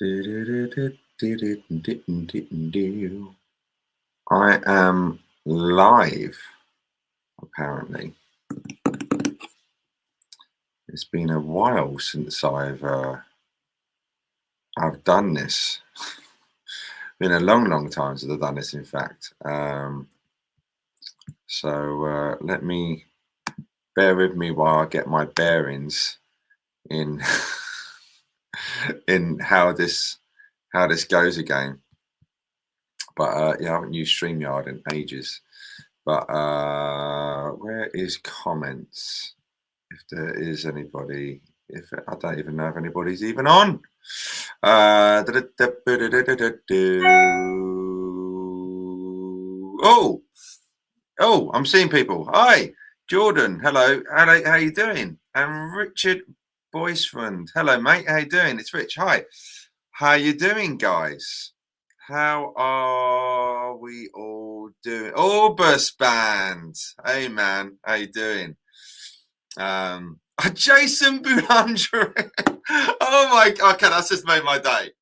I am live, apparently. It's been a while since I've done this. Been a long time since I've done this, in fact. So let me bear with me while I get my bearings in in how this goes again. But yeah, I haven't used StreamYard in ages. But where is comments? If there is anybody, I don't even know if anybody's even on. Oh, I'm seeing people. Hi, Jordan. Hello. How you doing? And Richard Boyfriend. Hello, mate. How you doing? It's Rich. Hi. How you doing, guys? How are we all doing? Orbus Band. Hey, man. How you doing? Jason Boulanger. Oh my God. Okay, that's just made my day.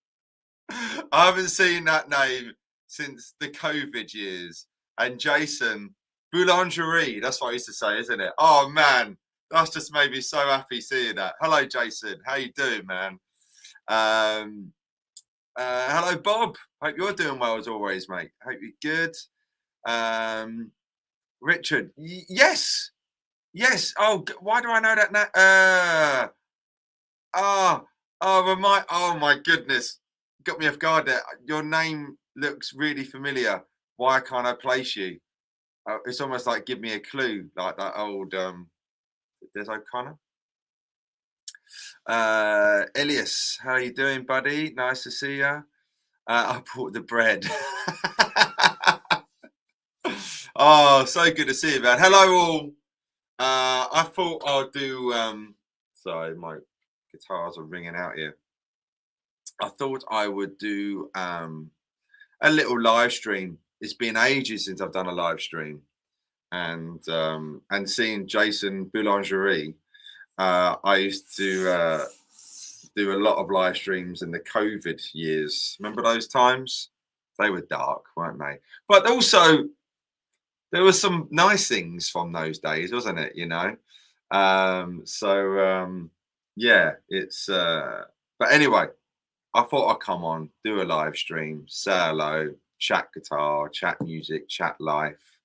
I haven't seen that name since the COVID years. And Jason Boulangerie, that's what I used to say, isn't it? Oh man, that's just made me so happy seeing that. Hello, Jason. How you doing, man? Hello, Bob. Hope you're doing well as always, mate. Hope you're good. Richard, yes. Oh, why do I know that now? Oh my goodness. Got me off guard there. Your name looks really familiar. Why can't I place you? It's almost like give me a clue, like that old Des O'Connor. Elias, how are you doing, buddy? Nice to see you. I brought the bread. Oh, so good to see you, man. Hello all. I thought I'll do sorry, my guitars are ringing out here. I thought I would do a little live stream. It's been ages since I've done a live stream, and seeing Jason Boulangerie, I used to do a lot of live streams in the COVID years. Remember those times? They were dark, weren't they? But also, there were some nice things from those days, wasn't it? You know. Yeah, it's. But anyway, I thought I'd come on, do a live stream, say hello, chat guitar, chat music, chat life,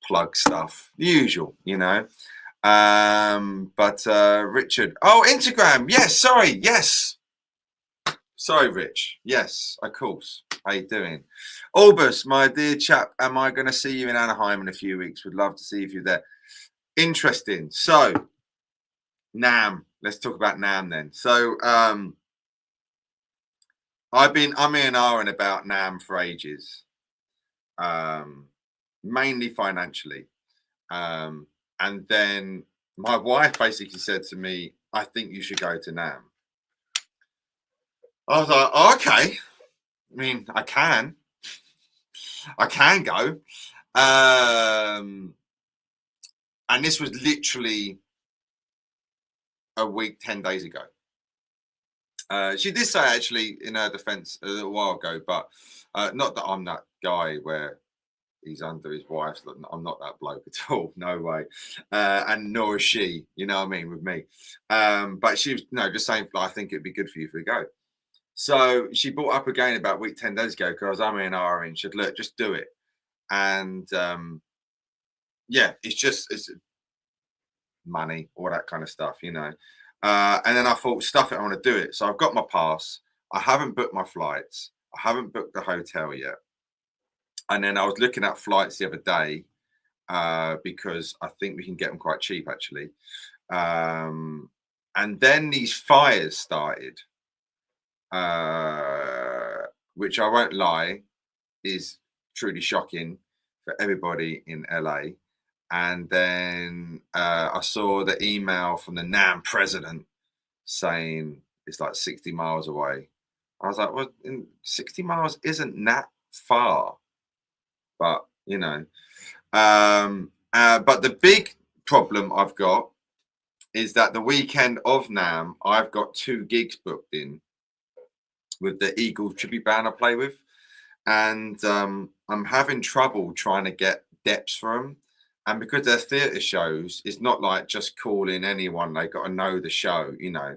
plug stuff, the usual, you know. Richard, oh, Instagram, yes, sorry, Rich, yes, of course. How you doing? Albus, my dear chap, am I going to see you in Anaheim in a few weeks? Would love to see if you're there. Interesting. So, NAMM. Let's talk about NAMM then. So, I'm in R and about NAMM for ages, mainly financially. And then my wife basically said to me, I think you should go to NAMM. I was like, oh, okay. I mean, I can go. And this was literally a week, 10 days ago. She did say, actually, in her defense a little while ago, but not that I'm that guy where he's under his wife's. I'm not that bloke at all. No way. And nor is she, you know what I mean, with me. But she was just saying, I think it'd be good for you to go. So she brought up again about a week, 10 days ago, because I'm in R and she said, look, just do it. And yeah, it's money, all that kind of stuff, you know. And then I thought, stuff it, I want to do it. So I've got my pass. I haven't booked my flights. I haven't booked the hotel yet. And then I was looking at flights the other day because I think we can get them quite cheap, actually. And then these fires started, which I won't lie, is truly shocking for everybody in LA. And then I saw the email from the NAMM president saying it's like 60 miles away. I was like, well, 60 miles isn't that far. But, you know, but the big problem I've got is that the weekend of NAMM, I've got 2 gigs booked in with the Eagle tribute band I play with, and I'm having trouble trying to get depths for them. And because they're theatre shows, it's not like just calling anyone. They got to know the show, you know.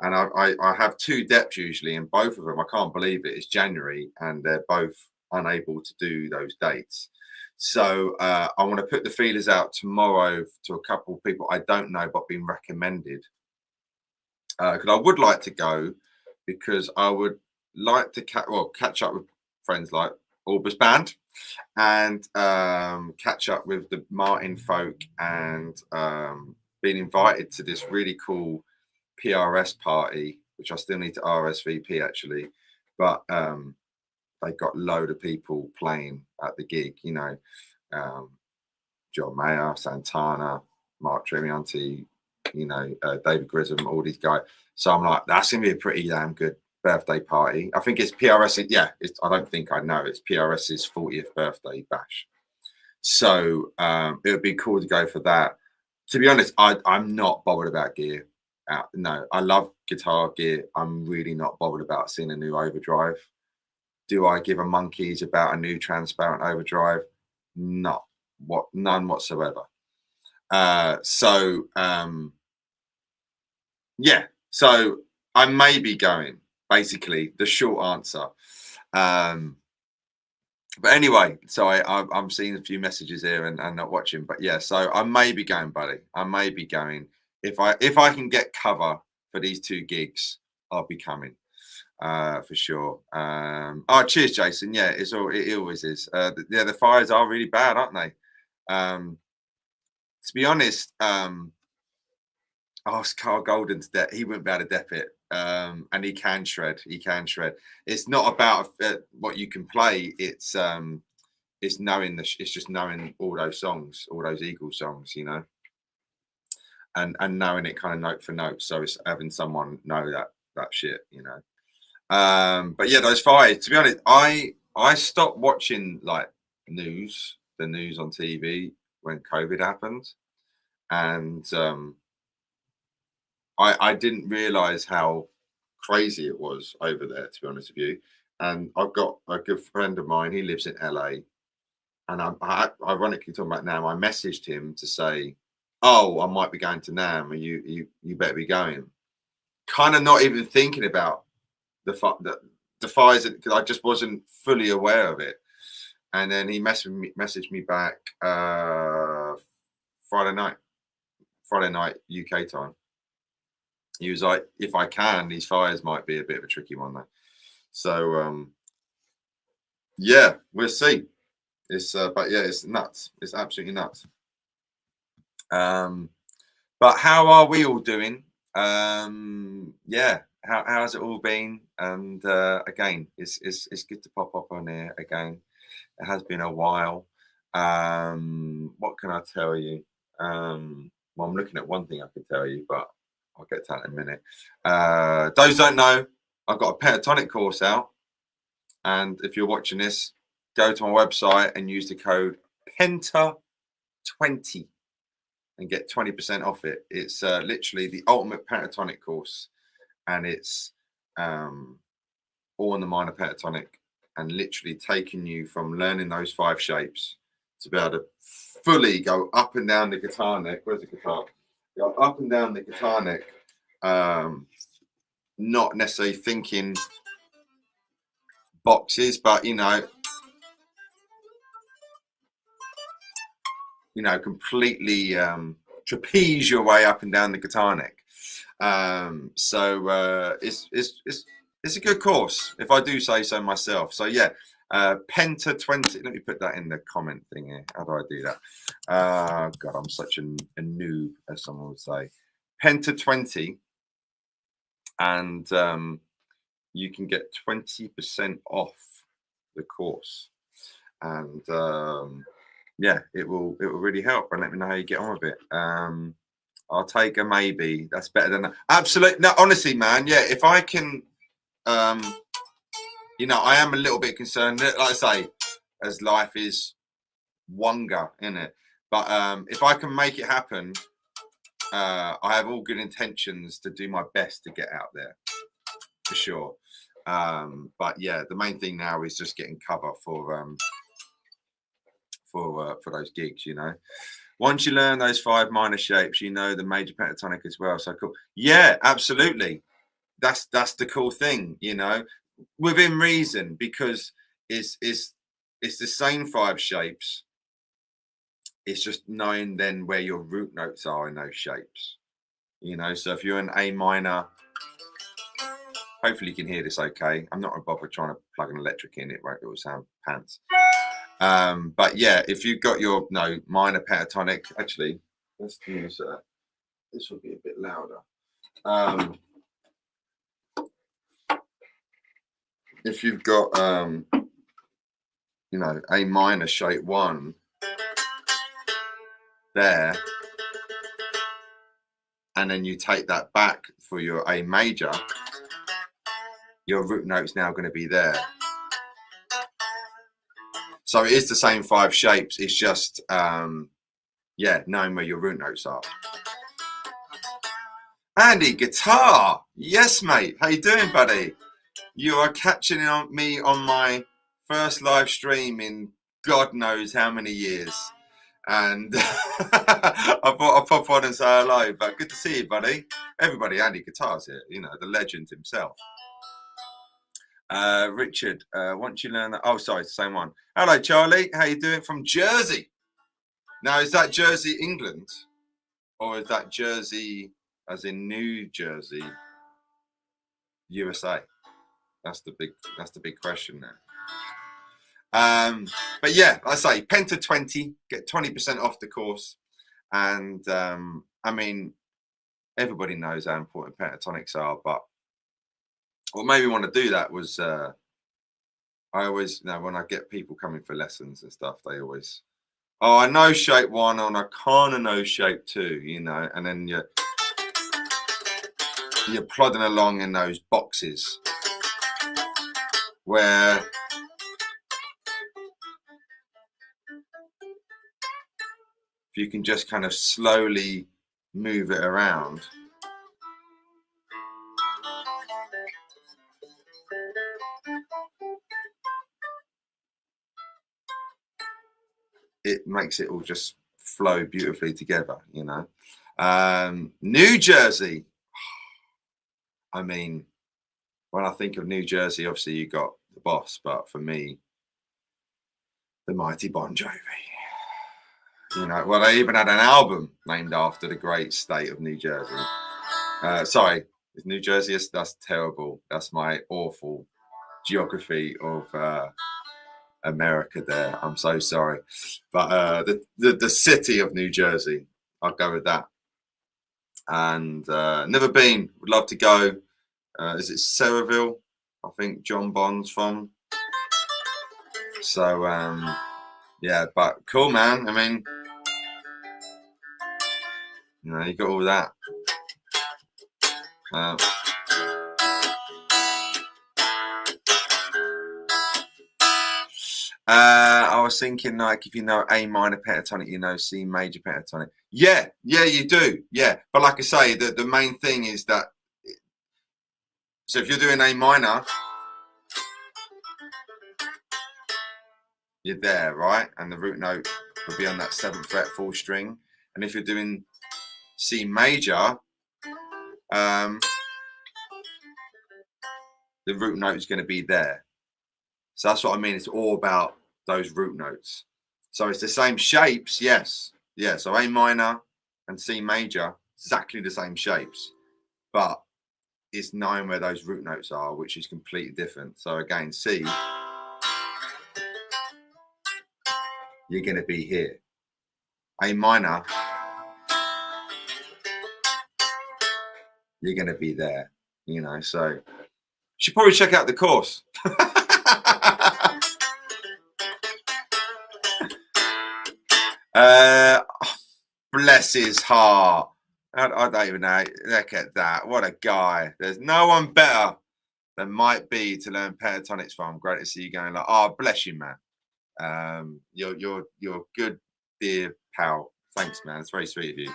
And I have 2 depths usually, and both of them, I can't believe it, it's January, and they're both unable to do those dates. So I want to put the feelers out tomorrow to a couple of people I don't know but been recommended. Because I would like to go, because I would like to catch up with friends like Orbis Band, and catch up with the Martin folk, and being invited to this really cool PRS party, which I still need to RSVP actually, but they got a load of people playing at the gig, you know, John Mayer, Santana, Mark Tremianti, you know, David Grissom, all these guys. So I'm like, that's gonna be a pretty damn good birthday party. I think it's PRS. Yeah, I don't think I know. It's PRS's 40th birthday bash. So it would be cool to go for that. To be honest, I'm not bothered about gear. No, I love guitar gear. I'm really not bothered about seeing a new overdrive. Do I give a monkeys about a new transparent overdrive? No, none whatsoever. Yeah, so I may be going, basically, the short answer. But anyway, so I'm seeing a few messages here and not watching, but yeah, so I may be going, buddy. I may be going. If I can get cover for these 2 gigs, I'll be coming, for sure. Oh, cheers, Jason. Yeah, it always is. Yeah, the fires are really bad, aren't they? To be honest, ask Carl Golden to death. He wouldn't be able to dep it. And he can shred. He can shred. It's not about what you can play. It's knowing it's just knowing all those songs, all those Eagle songs, you know, and knowing it kind of note for note. So it's having someone know that shit, you know. But yeah, those fires. To be honest, I stopped watching like the news on TV when COVID happened, and I didn't realize how crazy it was over there, to be honest with you. And I've got a good friend of mine, he lives in LA. And I ironically talking about NAMM, I messaged him to say, oh, I might be going to NAMM, and you better be going. Kind of not even thinking about the fires, because I just wasn't fully aware of it. And then he messaged me back Friday night UK time. He was like, if I can, these fires might be a bit of a tricky one though. So yeah, we'll see. It's but yeah, it's nuts. It's absolutely nuts. But how are we all doing? Yeah, how's it all been? And again, it's good to pop up on here again. It has been a while. What can I tell you? Well, I'm looking at one thing I can tell you, but I'll get to that in a minute. Those don't know, I've got a Pentatonic course out, and if you're watching this, go to my website and use the code PENTA20 and get 20% off it. It's literally the ultimate pentatonic course, and it's all in the minor pentatonic, and literally taking you from learning those 5 shapes to be able to fully go up and down the guitar neck. Where's the guitar? Go up and down the guitar neck, not necessarily thinking boxes, but you know, completely trapeze your way up and down the guitar neck. So it's a good course, if I do say so myself. So yeah, Penta20. Let me put that in the comment thing here. How do I do that? God, I'm such a noob, as someone would say. Penta20, and you can get 20% off the course, and yeah, it will really help. And let me know how you get on with it. I'll take a maybe. That's better than that. Absolutely. No, honestly, man. Yeah, if I can, I am a little bit concerned. Like I say, as life is wonga, in it. But if I can make it happen, I have all good intentions to do my best to get out there, for sure. But yeah, the main thing now is just getting cover for those gigs, you know. Once you learn those 5 minor shapes, you know the major pentatonic as well. So cool. Yeah, absolutely. That's the cool thing, you know, within reason, because it's the same 5 shapes. It's just knowing then where your root notes are in those shapes, you know. So if you're an A minor, hopefully you can hear this okay. I'm not gonna bother trying to plug an electric in, it will sound pants. But yeah, if you've got your minor pentatonic, actually, let's use this will be a bit louder. If you've got you know, A minor shape 1 there, and then you take that back for your A major, your root note's now going to be there. So it is the same 5 shapes. It's just yeah, knowing where your root notes are. Andy, guitar. Yes, mate. How you doing, buddy? You are catching me on my first live stream in God knows how many years. And I thought I'd pop on and say hello, but good to see you, buddy. Everybody, Andy Guitars here, you know, the legend himself. Richard, once you learn that, oh, sorry, it's the same one. Hello, Charlie. How you doing? From Jersey. Now, is that Jersey, England? Or is that Jersey, as in New Jersey, USA? That's the big question there. But yeah, I say Penta 20, get 20% off the course. And I mean, everybody knows how important pentatonics are, but what made me want to do that was I always, you know, when I get people coming for lessons and stuff, they always, oh, I know shape 1 and I kind of know shape 2, you know, and then you're plodding along in those boxes where if you can just kind of slowly move it around, it makes it all just flow beautifully together, you know. New Jersey. I mean, when I think of New Jersey, obviously you got the boss, but for me, the mighty Bon Jovi. You know, well, they even had an album named after the great state of New Jersey. Sorry, is New Jersey? That's terrible. That's my awful geography of America there. I'm so sorry. But the city of New Jersey, I'll go with that. And never been, would love to go. Is it Saraville? I think John Bond's from. So yeah, but cool, man. I mean, you know, you got all that. I was thinking, like, if you know A minor pentatonic, you know C major pentatonic. Yeah, you do. Yeah, but like I say, the main thing is that. So if you're doing A minor, you're there, right? And the root note will be on that 7th fret full string. And if you're doing C major, the root note is going to be there. So that's what I mean. It's all about those root notes. So it's the same shapes, yes. Yeah, so A minor and C major, exactly the same shapes. But it's knowing where those root notes are, which is completely different. So again, C, you're going to be here. A minor, you're going to be there, you know. So you should probably check out the course. Bless his heart. I don't even know. Look at that. What a guy. There's no one better than might be to learn pentatonics from. Great to see you going like, oh, bless you, man. You're good, dear pal. Thanks, man. It's very sweet of you.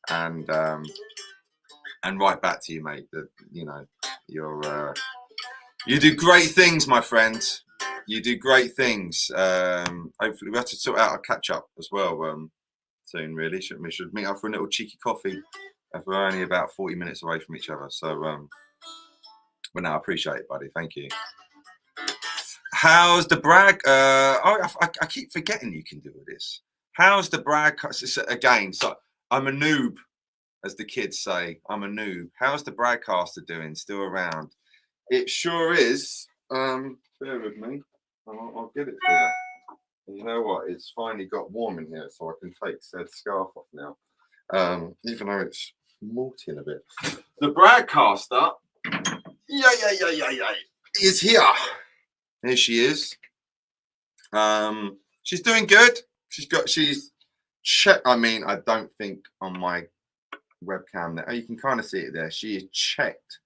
and right back to you, mate. That you do great things, my friend. You do great things. Hopefully, we have to sort out a catch up as well soon. Really, shouldn't we? Should meet up for a little cheeky coffee. If we're only about 40 minutes away from each other, so but no, I appreciate it, buddy. Thank you. How's the brag? I keep forgetting you can do this. How's the brag? Again, so I'm a noob, as the kids say. I'm a noob. How's the broadcaster doing? Still around? It sure is. Bear with me. I'll get it for you. You know what? It's finally got warm in here, so I can take said scarf off now. Even though it's molting a bit. The broadcaster, is here. Here she is. She's doing good. She's checked. I mean, I don't think on my webcam there. You can kind of see it there. She is checked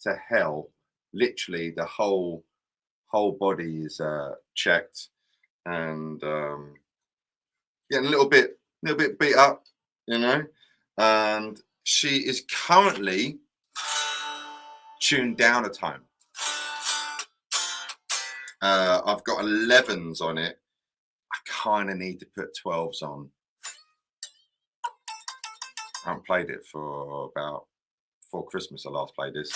to hell. Literally, the whole body is checked, and getting a little bit beat up, you know. And she is currently tuned down a tone. I've got 11s on it. I kind of need to put 12s on. I haven't played it for about before Christmas. I last played this.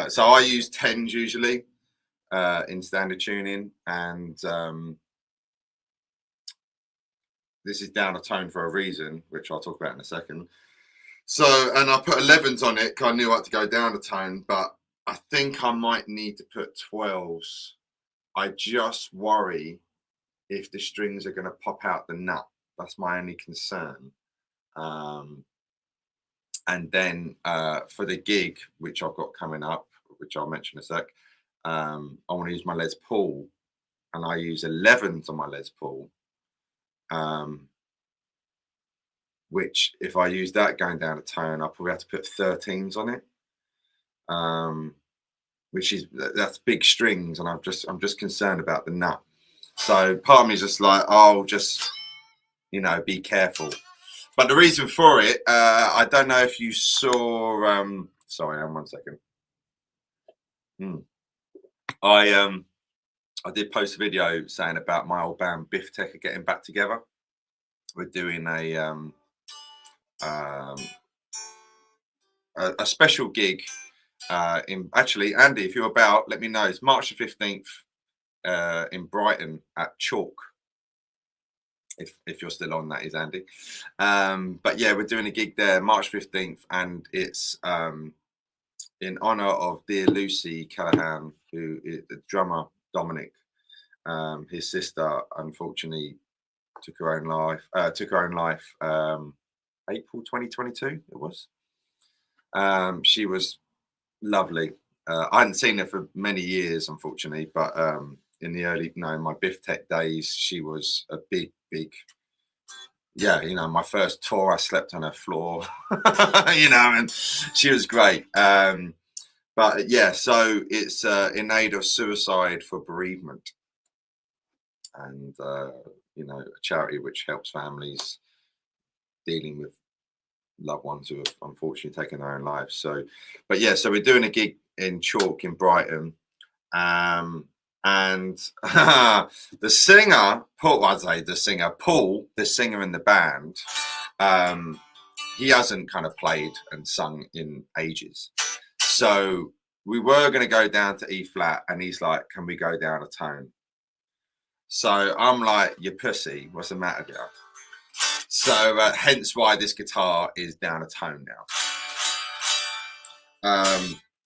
So I use 10s usually in standard tuning, and this is down a tone for a reason, which I'll talk about in a second. So, and I put 11s on it because I knew I had to go down a tone, but I think I might need to put 12s. I just worry if the strings are going to pop out the nut. That's my only concern. And then for the gig, which I've got coming up, which I'll mention in a sec, I want to use my Les Paul, and I use 11s on my Les Paul. Which, if I use that going down a tone, I'll probably have to put 13s on it. That's big strings, and I'm just concerned about the nut. So part of me is just like, oh, just be careful. But the reason for it, I don't know if you saw. Sorry, 1 second. I did post a video saying about my old band Biff Tech are getting back together. We're doing a special gig actually, Andy, if you're about, let me know. It's March the 15th in Brighton at Chalk. If you're still on, that is Andy. But yeah, we're doing a gig there March 15th, and it's in honor of dear Lucy Callahan, who is the drummer Dominic. His sister unfortunately took her own life April 2022 it was. She was lovely. I hadn't seen her for many years, unfortunately, but in the my Biff Tech days, she was a big my first tour, I slept on her floor. And she was great. But yeah, so it's in aid of suicide for bereavement, and a charity which helps families dealing with loved ones who have unfortunately taken their own lives. So we're doing a gig in Chalk in Brighton, and the singer Paul, the singer in the band, he hasn't kind of played and sung in ages. So we were going to go down to E flat, and he's like, "Can we go down a tone?" So I'm like, "You pussy, what's the matter with you?" So hence why this guitar is down a tone now.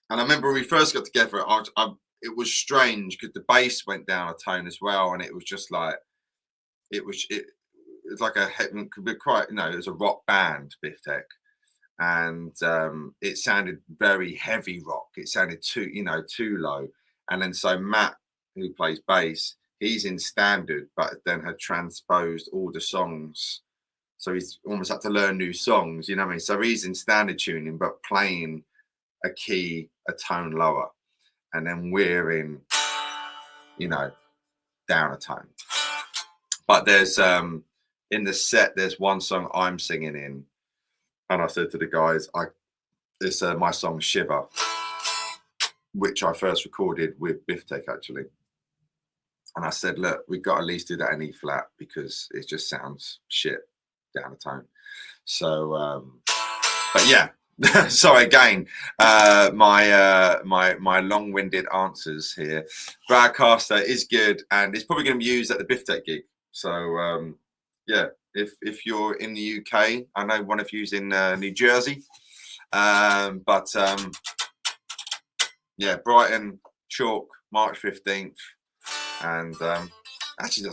And I remember when we first got together, it was strange because the bass went down a tone as well, and it was just like it was like it could be quite, it was a rock band, Biff Tech, and it sounded very heavy rock. It sounded too low. And then so Matt, who plays bass, he's in standard, but then had transposed all the songs. So he's almost had to learn new songs, you know what I mean? So he's in standard tuning, but playing a key, a tone lower. And then we're in, down a tone. But there's in the set, there's one song I'm singing in, and I said to the guys, it's my song Shiver, which I first recorded with Biff Tech actually. And I said, look, we've got to at least do that in E flat because it just sounds shit down a tone. So, but yeah. So again, my long-winded answers here. Broadcaster is good, and it's probably going to be used at the Biff Tech gig. So yeah, if you're in the UK, I know one of you's in New Jersey, but yeah, Brighton, Chalk, March 15th, and actually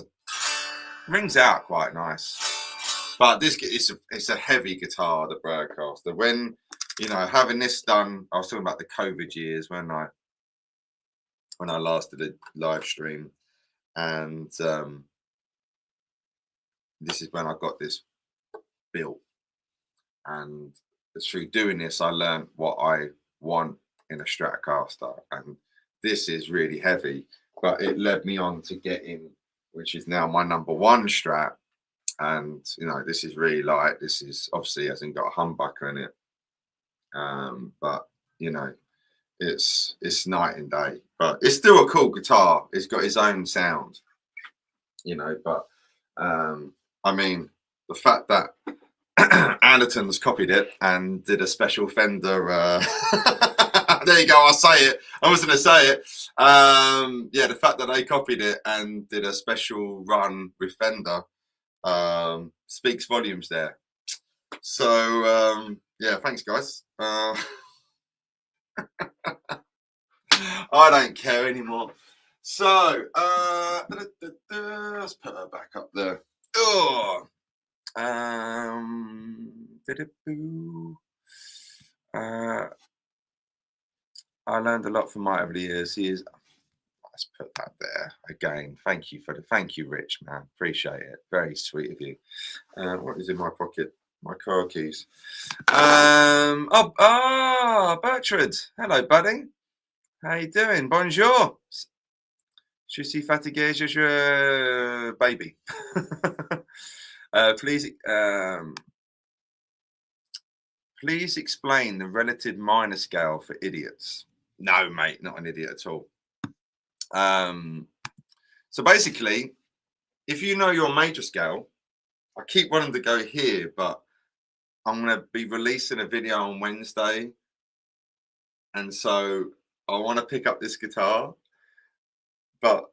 rings out quite nice. But this it's a heavy guitar, the Broadcaster. When having this done, I was talking about the COVID years when I last did a live stream, and this is when I got this built. And through doing this, I learned what I want in a Stratocaster, and this is really heavy, but it led me on to getting, which is now my #1 Strat. And this is really light. This is obviously hasn't got a humbucker in it, but it's night and day. But it's still a cool guitar. It's got its own sound, But I mean, the fact that Anderton's copied it and did a special Fender. There you go. I'll say it. I was going to say it. Yeah, the fact that they copied it and did a special run with Fender. Speaks volumes there. So yeah, thanks guys. I don't care anymore. So let's put her back up there. I learned a lot from Mike over the years. Let's put that there again. Thank you Rich, man. Appreciate it. Very sweet of you. What is in my pocket? My car keys. Bertrand. Hello, buddy. How you doing? Bonjour. Je suis fatigué. Je suis baby. Please explain the relative minor scale for idiots. No, mate, not an idiot at all. So basically, if you know your major scale, I keep wanting to go here, but I'm going to be releasing a video on Wednesday, and so I want to pick up this guitar, but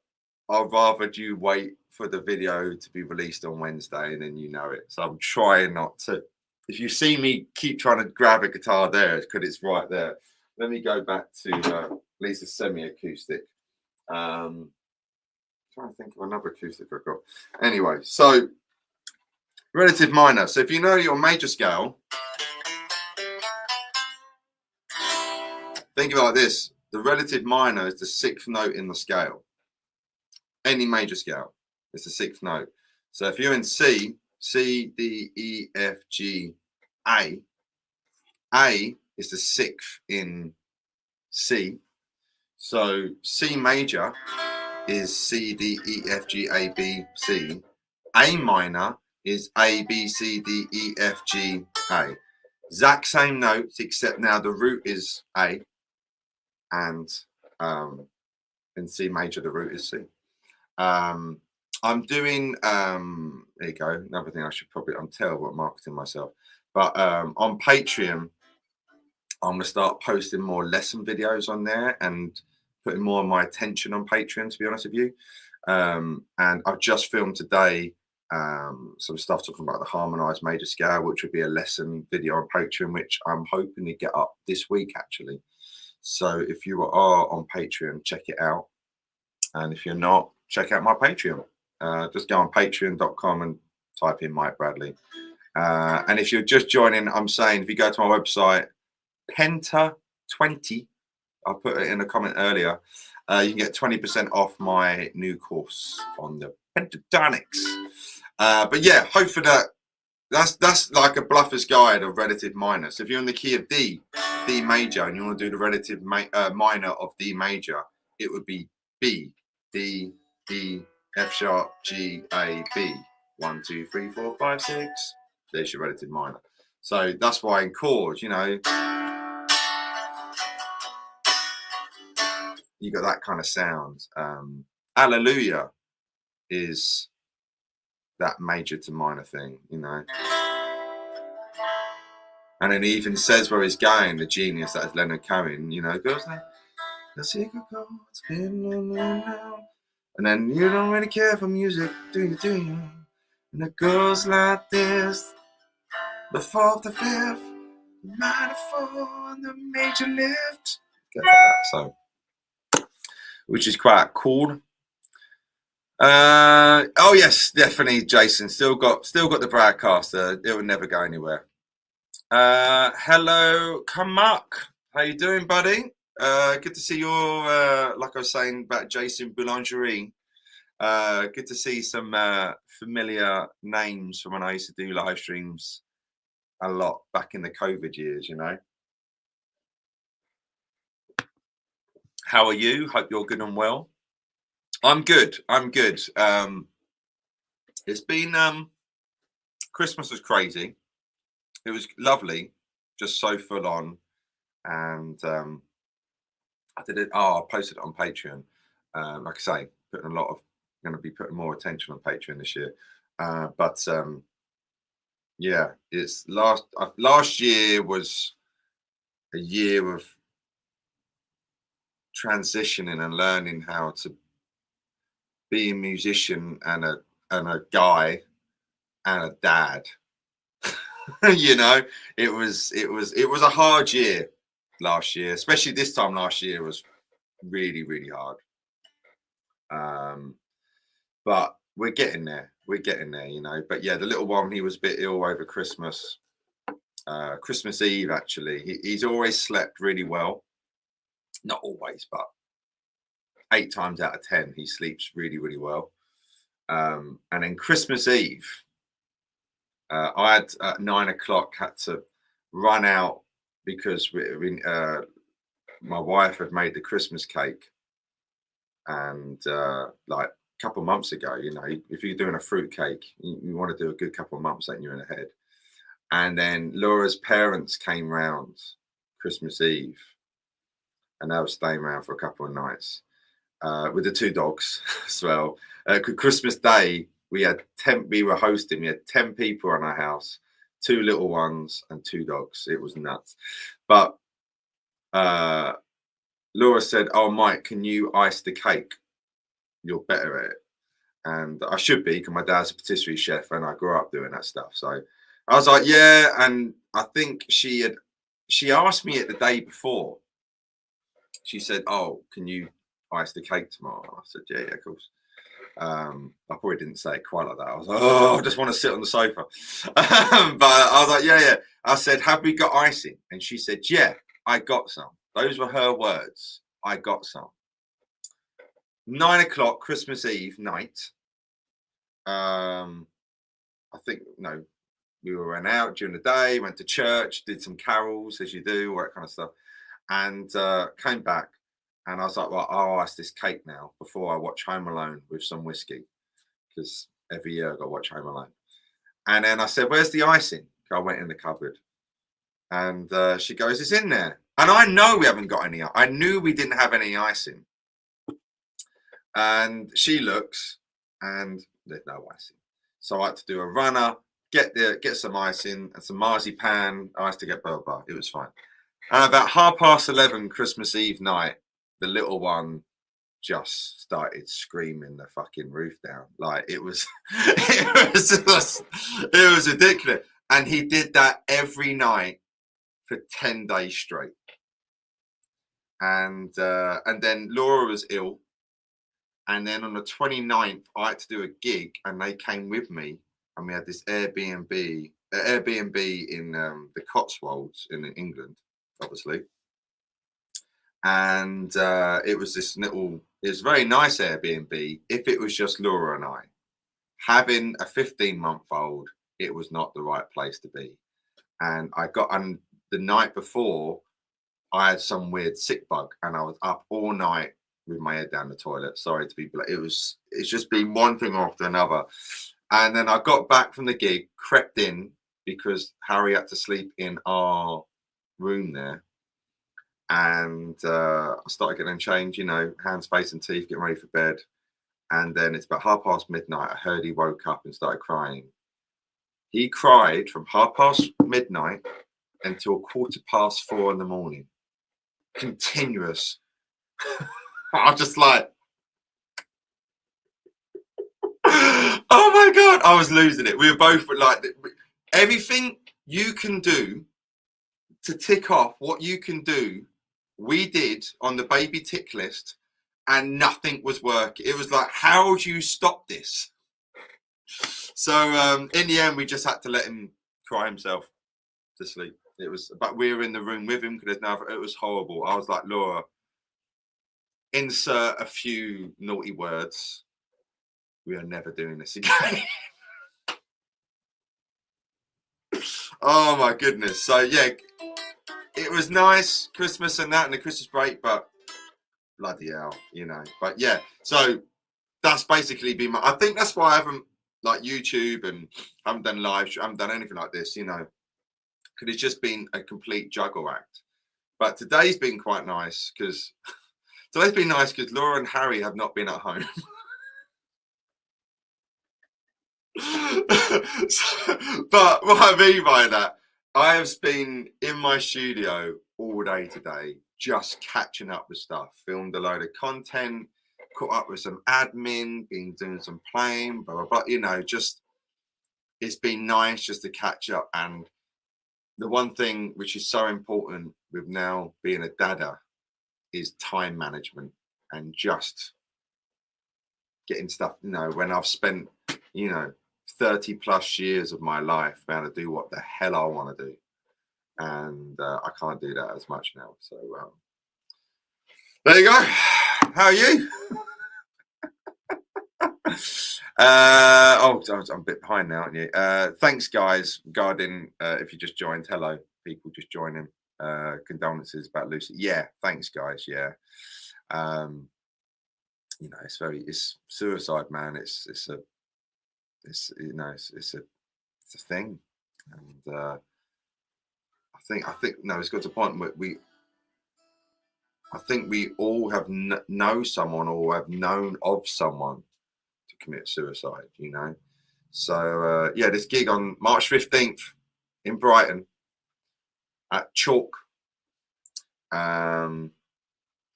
I'd rather you wait for the video to be released on Wednesday and then it. So I'm trying not to. If you see me keep trying to grab a guitar there, it's because it's right there. Let me go back to at least a semi-acoustic. Trying to think of another acoustic I've got. Anyway, so relative minor. So if you know your major scale, think of it like this. The relative minor is the 6th note in the scale. Any major scale, it's the 6th note. So if you're in C, D, E, F, G, A is the 6th in C. So C major is C, D, E, F, G, A, B, C. A minor is A, B, C, D, E, F, G, A. Exact same notes, except now the root is A, and in C major the root is C. I'm doing there you go, another thing I'm terrible at marketing myself, but on Patreon I'm going to start posting more lesson videos on there and putting more of my attention on Patreon, to be honest with you. And I've just filmed today some stuff talking about the harmonized major scale, which would be a lesson video on Patreon, which I'm hoping to get up this week actually. So if you are on Patreon, check it out, and if you're not, check out my Patreon. Just go on patreon.com and type in Mike Bradley. And if you're just joining, I'm saying if you go to my website, Penta20, I put it in a comment earlier, you can get 20% off my new course on the Pentatonics. But yeah, hopefully that's like a bluffer's guide of relative minor. So if you're in the key of D major, and you want to do the relative minor of D major, it would be B, D, E, F sharp, G, A, B. 1, 2, 3, 4, 5, 6. There's your relative minor. So that's why in chords, you know, you got that kind of sound. Hallelujah is that major to minor thing, you know. And then he even says where he's going, the genius that is Leonard Cohen, you know, goes like, the secret chord's been now. And then you don't really care for music, do you, do you? And it goes like this, the fourth, the fifth, the minor four, and the major lift. Get that, so, which is quite cool. Oh yes, definitely, Jason. Still got the broadcaster. It will never go anywhere. Hello, Kamak. How you doing, buddy? Good to see your like I was saying about Jason Boulangerie. Good to see some familiar names from when I used to do live streams a lot back in the COVID years, you know. How are you? Hope you're good and well. I'm good. It's been Christmas was crazy. It was lovely, just so full on. And I did it. I posted it on Patreon. Like I say, putting a lot of going to be putting more attention on Patreon this year. But yeah, it's last year was a year of transitioning and learning how to be a musician and a guy and a dad. You know, it was a hard year last year, especially this time last year was really, really hard. But we're getting there, you know. But yeah, the little one, he was a bit ill over Christmas. Christmas Eve, actually. He's always slept really well. Not always, but 8 times out of 10, he sleeps really, really well. And then Christmas Eve, I had at 9 o'clock had to run out because my wife had made the Christmas cake, and like a couple of months ago, you know, if you're doing a fruit cake, you want to do a good couple of months, then you're in ahead. And then Laura's parents came round Christmas Eve, and they were staying around for a couple of nights with the 2 dogs as well. Christmas Day, we were hosting. We had 10 people in our house, 2 little ones and 2 dogs. It was nuts. But Laura said, "Oh, Mike, can you ice the cake? You're better at it." And I should be, because my dad's a patisserie chef and I grew up doing that stuff. So I was like, yeah. And I think she asked me it the day before. She said, "Oh, can you ice the cake tomorrow?" I said, yeah, of course. I probably didn't say it quite like that. I was like, "Oh, I just want to sit on the sofa." But I was like, yeah. I said, "Have we got icing?" And she said, "Yeah, I got some." Those were her words. I got some. 9 o'clock, Christmas Eve night. I think, no, we went out during the day, went to church, did some carols, as you do, all that kind of stuff, and came back. And I was like, well, I'll ice this cake now before I watch Home Alone with some whiskey, because every year I got to watch Home Alone. And then I said, "Where's the icing?" I went in the cupboard, and she goes, "It's in there." And I know we haven't got any. I knew we didn't have any icing. And she looks, and there's no icing. So I had to do a runner, get some icing and some marzipan. I had to get blah, blah. It was fine. And about 11:30 Christmas Eve night, the little one just started screaming the fucking roof down. Like it was, it was ridiculous. And he did that every night for 10 days straight. And then Laura was ill. And then on the 29th, I had to do a gig, and they came with me, and we had this Airbnb in the Cotswolds in England, obviously. And it was a very nice Airbnb if it was just Laura and I. Having a 15-month-old, it was not the right place to be. And the night before, I had some weird sick bug, and I was up all night with my head down the toilet. Sorry to be blunt. It's just been one thing after another. And then I got back from the gig, crept in because Harry had to sleep in our room there. And I started getting changed, you know, hands, face and teeth, getting ready for bed. And then it's about midnight. I heard he woke up and started crying. He cried from midnight until 4:15 in the morning. Continuous. I was just like, oh my God, I was losing it. We were both like, everything you can do to tick off what you can do, we did on the baby tick list, and nothing was working. It was like, how do you stop this? So in the end, we just had to let him cry himself to sleep. It was, but we were in the room with him because it was horrible. I was like, Laura, insert a few naughty words. We are never doing this again. Oh my goodness. So yeah, it was nice, Christmas and that, and the Christmas break, but bloody hell, you know. But yeah, so that's basically been I think that's why I haven't like YouTube and haven't done live, haven't done anything like this, you know, because it's just been a complete juggle act. But today's been quite nice because Laura and Harry have not been at home. But what I mean by that, I have been in my studio all day today, just catching up with stuff, filmed a load of content, caught up with some admin, been doing some playing, blah, blah, blah, you know, just, it's been nice just to catch up. And the one thing which is so important with now being a dada is time management and just getting stuff, you know, when I've spent, you know, 30 plus years of my life being able to do what the hell I want to do. And I can't do that as much now. So there you go. How are you? I'm a bit behind now, aren't you? Thanks, guys. Regarding if you just joined, hello, people just joining. Condolences about Lucy. Yeah, thanks, guys. Yeah, you know, it's suicide, man. It's you know, it's a thing, and I think no, it's got to a point where I think we all have know someone or have known of someone to commit suicide, you know. So yeah, this gig on March 15th in Brighton at Chalk.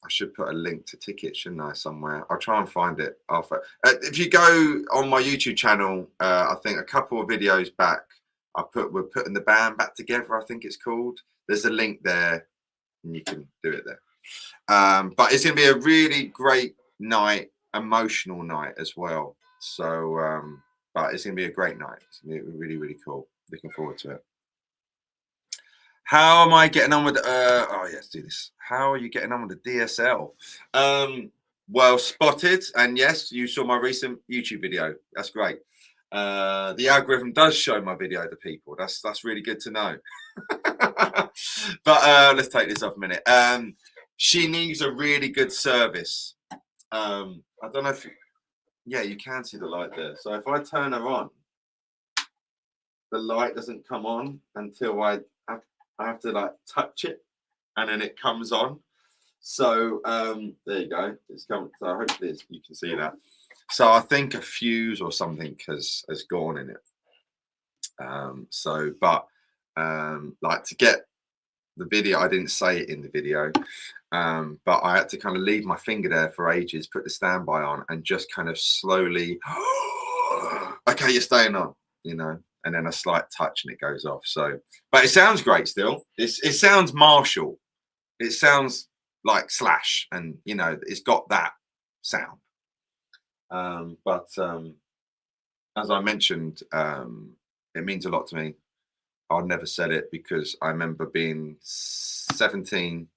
I should put a link to tickets, shouldn't I, somewhere? I'll try and find it. If you go on my YouTube channel, I think a couple of videos back, we're putting the band back together, I think it's called. There's a link there, and you can do it there. But it's going to be a really great night, emotional night as well. So, but it's going to be a great night. It's going to be really, really cool. Looking forward to it. How am I getting on with oh yeah, let's do this. How are you getting on with the DSL? Well spotted, and yes, you saw my recent YouTube video. That's great. The algorithm does show my video to people. That's really good to know. But let's take this off a minute. She needs a really good service. I don't know if yeah, you can see the light there. So if I turn her on, the light doesn't come on until I have to like touch it, and then it comes on. So there you go. It's coming. So hopefully you can see that. So I think a fuse or something has gone in it. So, but like to get the video, I didn't say it in the video, but I had to kind of leave my finger there for ages, put the standby on, and just kind of slowly, okay, you're staying on, you know. And then a slight touch and it goes off. So, but it sounds great still. It sounds Marshall. It sounds like Slash, and you know, it's got that sound. But as I mentioned, it means a lot to me. I'll never sell it because I remember being 17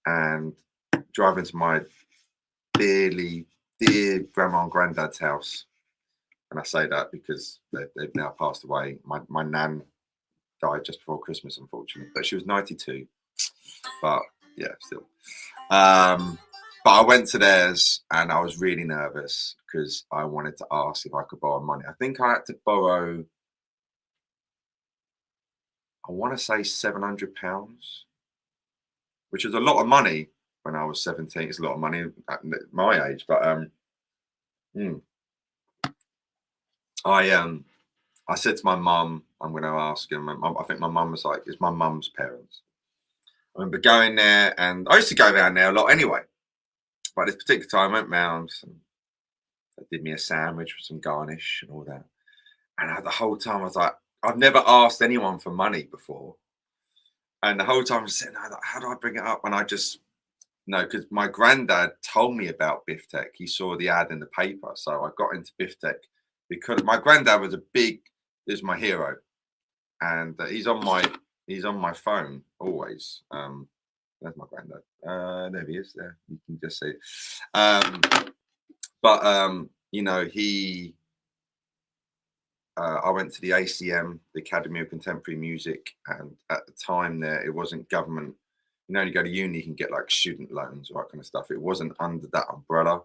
and driving to my dear grandma and granddad's house. And I say that because they've now passed away. My nan died just before Christmas, unfortunately, but she was 92. But yeah, still. But But I went to theirs and I was really nervous because I wanted to ask if I could borrow money. I think I had to borrow, I want to say £700, which is a lot of money when I was 17. It's a lot of money at my age, but I said to my mum, I'm going to ask him. I think my mum was like, it's my mum's parents. I remember going there, and I used to go down there a lot anyway. But this particular time, I went round. They did me a sandwich with some garnish and all that. And the whole time I was like, I've never asked anyone for money before. And the whole time I was saying, like, how do I bring it up? And I just, no, because my granddad told me about Biff Tech. He saw the ad in the paper. So I got into Biff Tech because my granddad was is my hero. And he's on my phone always. There's my granddad. There he is. There, you can just see it. You know, I went to the ACM, the Academy of Contemporary Music, and at the time there, it wasn't government. You know, you go to uni, you can get like student loans, all that kind of stuff. It wasn't under that umbrella.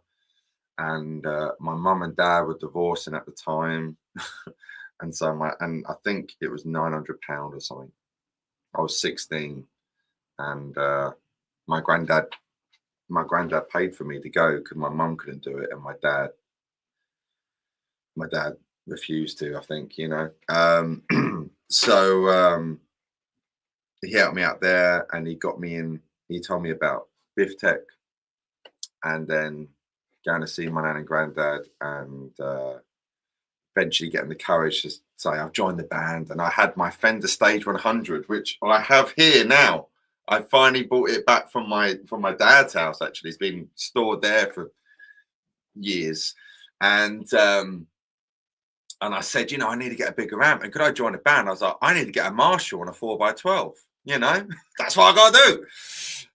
And my mum and dad were divorcing at the time, and so I think it was £900 or something. I was 16, and my granddad paid for me to go because my mum couldn't do it, and my dad refused to, I think, you know. So he helped me out there, and he got me in. He told me about Biff Tech, and then going to see my nan and granddad, and eventually getting the courage to say I've joined the band. And I had my Fender Stage 100, which I have here now. I finally bought it back from my dad's house. Actually, it's been stored there for years, and I said, you know, I need to get a bigger amp, and could I join a band? I was like, I need to get a Marshall on a 4x12. You know, that's what I got to do.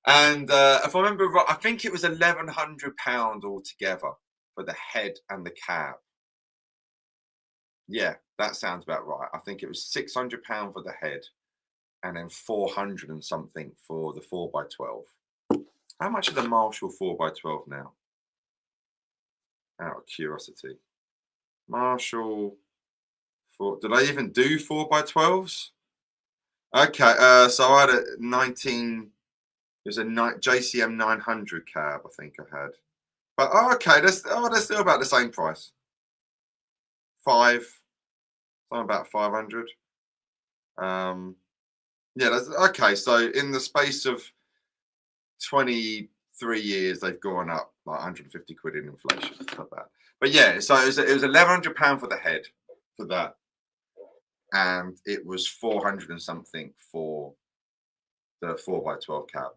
And if I remember right, I think it was £1,100 altogether for the head and the cab. Yeah, that sounds about right. I think it was £600 for the head, and then 400 and something for the 4x12. How much is the Marshall 4x12 now? Out of curiosity. Marshall, did I even do 4x12s? Okay, so I had a 19, it was a JCM 900 cab, I think I had. But okay, they're still about the same price. Something about 500. Yeah, that's okay. So in the space of 23 years, they've gone up like 150 quid in inflation. It's not bad. But yeah, so it was £1,100 for the head for that, and it was 400 and something for the 4x12 cab.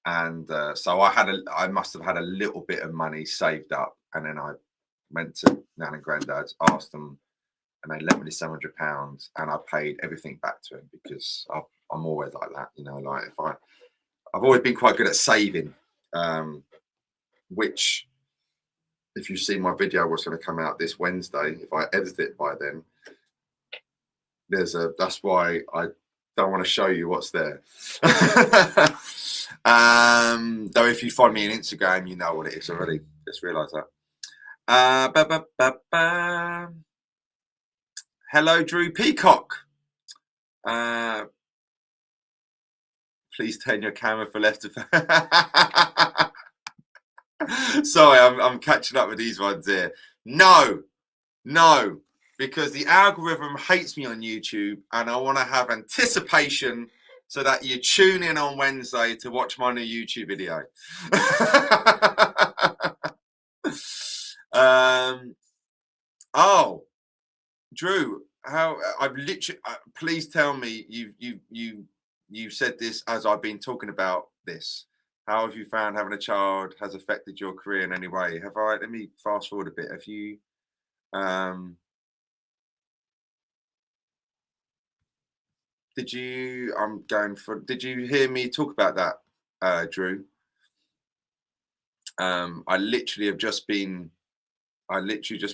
And so I must have had a little bit of money saved up, and then I went to Nan and Granddad's, asked them, and they lent me the £700, and I paid everything back to him because I'm always like that, you know. Like I've always been quite good at saving, which, if you see my video, what's going to come out this Wednesday, if I edit it by then, that's why I don't want to show you what's there. Though if you find me on Instagram, you know what it is already. Just realised that. Hello, Drew Peacock. Please turn your camera for left. Sorry, I'm catching up with these ones here. No, because the algorithm hates me on YouTube, and I want to have anticipation so that you tune in on Wednesday to watch my new YouTube video. Oh, Drew, how I've literally. Please tell me you said this as I've been talking about this. How have you found having a child has affected your career in any way? Have I? Let me fast forward a bit. Have you? Did you? Did you hear me talk about that, Drew? I literally just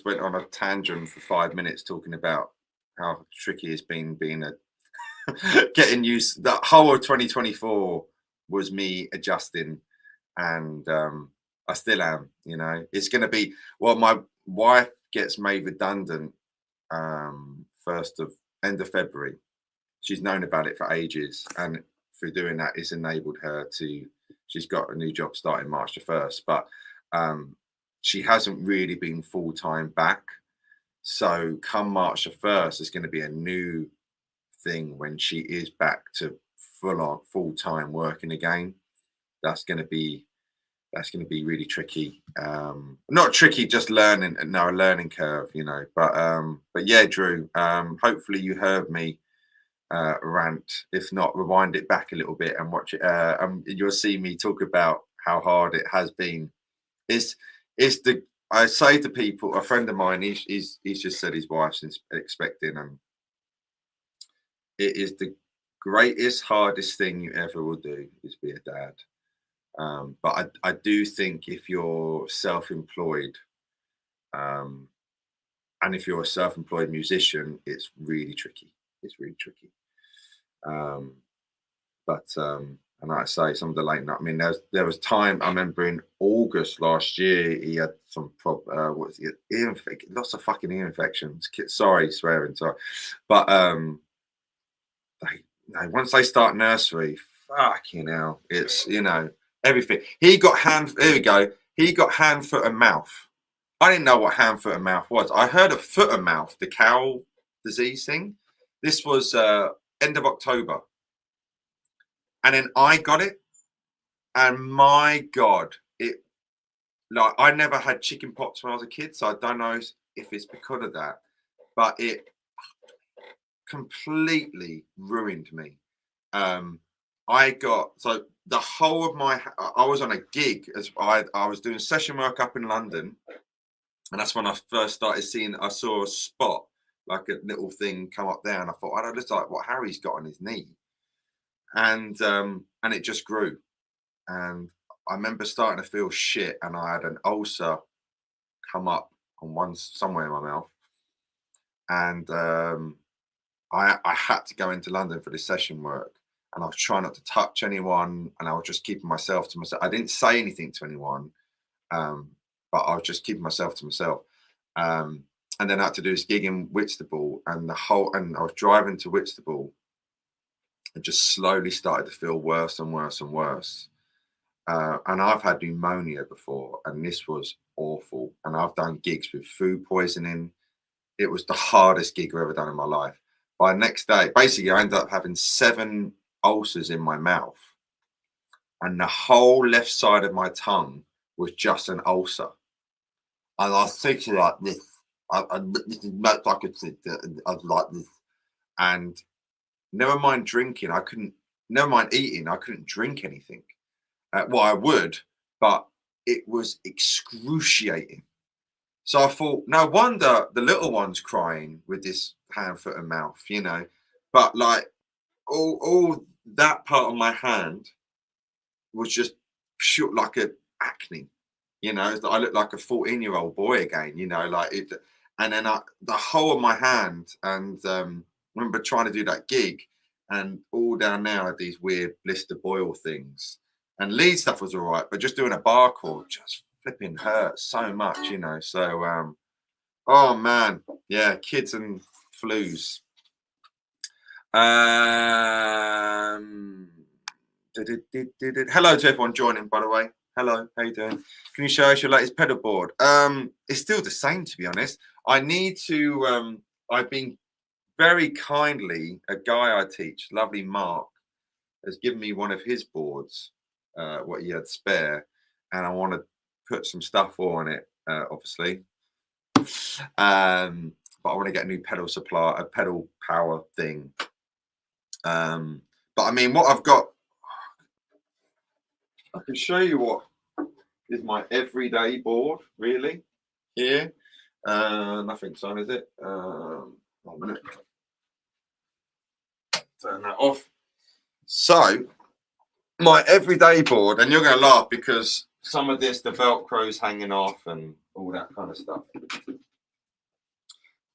went on a tangent for 5 minutes talking about how tricky it's been being getting used. The whole of 2024 was me adjusting and I still am. You know, it's going to be, well, my wife gets made redundant first of end of February. She's known about it for ages, and through doing that, it's enabled her to. She's got a new job starting March the 1st, but she hasn't really been full time back. So come March the 1st, it's going to be a new thing when she is back to full time working again. That's going to be really tricky. Not tricky, just learning, no, a learning curve, you know. But yeah, Drew. Hopefully you heard me rant. If not, rewind it back a little bit and watch it. You'll see me talk about how hard it has been. It's the I say to people, a friend of mine, he's just said his wife's expecting, and it is the greatest, hardest thing you ever will do is be a dad. But I do think if you're self-employed, and if you're a self-employed musician, it's really tricky. It's really tricky. And like I say, some of the late night. I mean, there was time. I remember in August last year, he had some lots of fucking ear infections. Sorry, swearing, sorry, but once they start nursery, fucking hell, it's, you know, everything. He got There we go. He got hand, foot, and mouth. I didn't know what hand, foot, and mouth was. I heard of foot and mouth, the cow disease thing. This was end of October. And then I got it, and my God, I never had chicken pox when I was a kid, so I don't know if it's because of that, but it completely ruined me. I the whole of I was on a gig as I was doing session work up in London, and that's when I first started seeing. I saw a spot, like a little thing, come up there, and I thought, I don't look like what Harry's got on his knee. And it just grew, and I remember starting to feel shit, and I had an ulcer come up on somewhere in my mouth, and I had to go into London for this session work, and I was trying not to touch anyone, and I was just keeping myself to myself. I didn't say anything to anyone, but I was just keeping myself to myself. And then I had to do this gig in Whitstable, and I was driving to Whitstable. It just slowly started to feel worse and worse and worse. And I've had pneumonia before, and this was awful. And I've done gigs with food poisoning. It was the hardest gig I've ever done in my life. By the next day, basically, I ended up having 7 ulcers in my mouth, and the whole left side of my tongue was just an ulcer. And I was thinking like this. This is much like I was like this, and never mind drinking, never mind eating, I couldn't drink anything. Well, I would, but it was excruciating. So I thought, no wonder the little one's crying with this hand, foot, and mouth, you know. But like all that part of my hand was just pure, like a acne, you know. I looked like a 14-year-old boy again, you know, like it. And then the whole of my hand, and I remember trying to do that gig, and all down there are these weird blister boil things. And lead stuff was all right, but just doing a bar chord just flipping hurt so much, you know. So, oh man, yeah, kids and flus. Hello to everyone joining, by the way. Hello, how you doing? Can you show us your latest pedal board? It's still the same, to be honest. I need to. I've been very kindly, a guy I teach, lovely Mark, has given me one of his boards, what he had spare, and I want to put some stuff on it, obviously. But I want to get a new pedal supply, a pedal power thing. But I mean, what I've got, I can show you what is my everyday board, really, here. Nothing's on, is it? 1 minute. Turn that off. So, my everyday board, and you're going to laugh because some of this, the Velcro's hanging off and all that kind of stuff.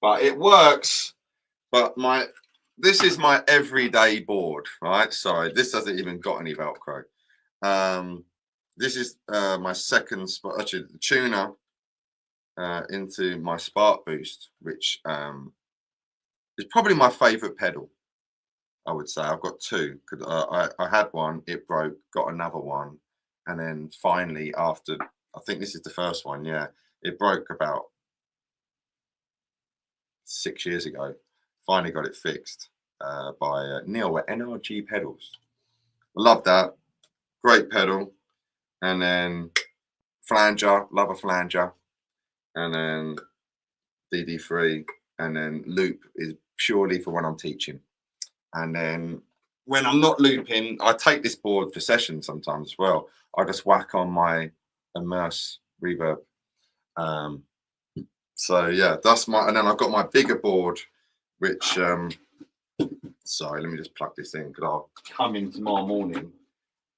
But it works. But this is my everyday board, right? Sorry, this doesn't even got any Velcro. this is my second spot, actually the tuner into my Spark Boost, which is probably my favorite pedal. I would say I've got two, because I had one, it broke, got another one, and then finally, after, I think this is the first one, yeah, it broke about 6 years ago. Finally got it fixed by Neil at NRG Pedals. Love that, great pedal. And then flanger, love a flanger, and then DD3, and then loop is purely for when I'm teaching. And then when I'm not looping, I take this board for sessions sometimes as well. I just whack on my Immerse reverb. So yeah, that's my, and then I've got my bigger board, which sorry, let me just plug this in, because I'll come in tomorrow morning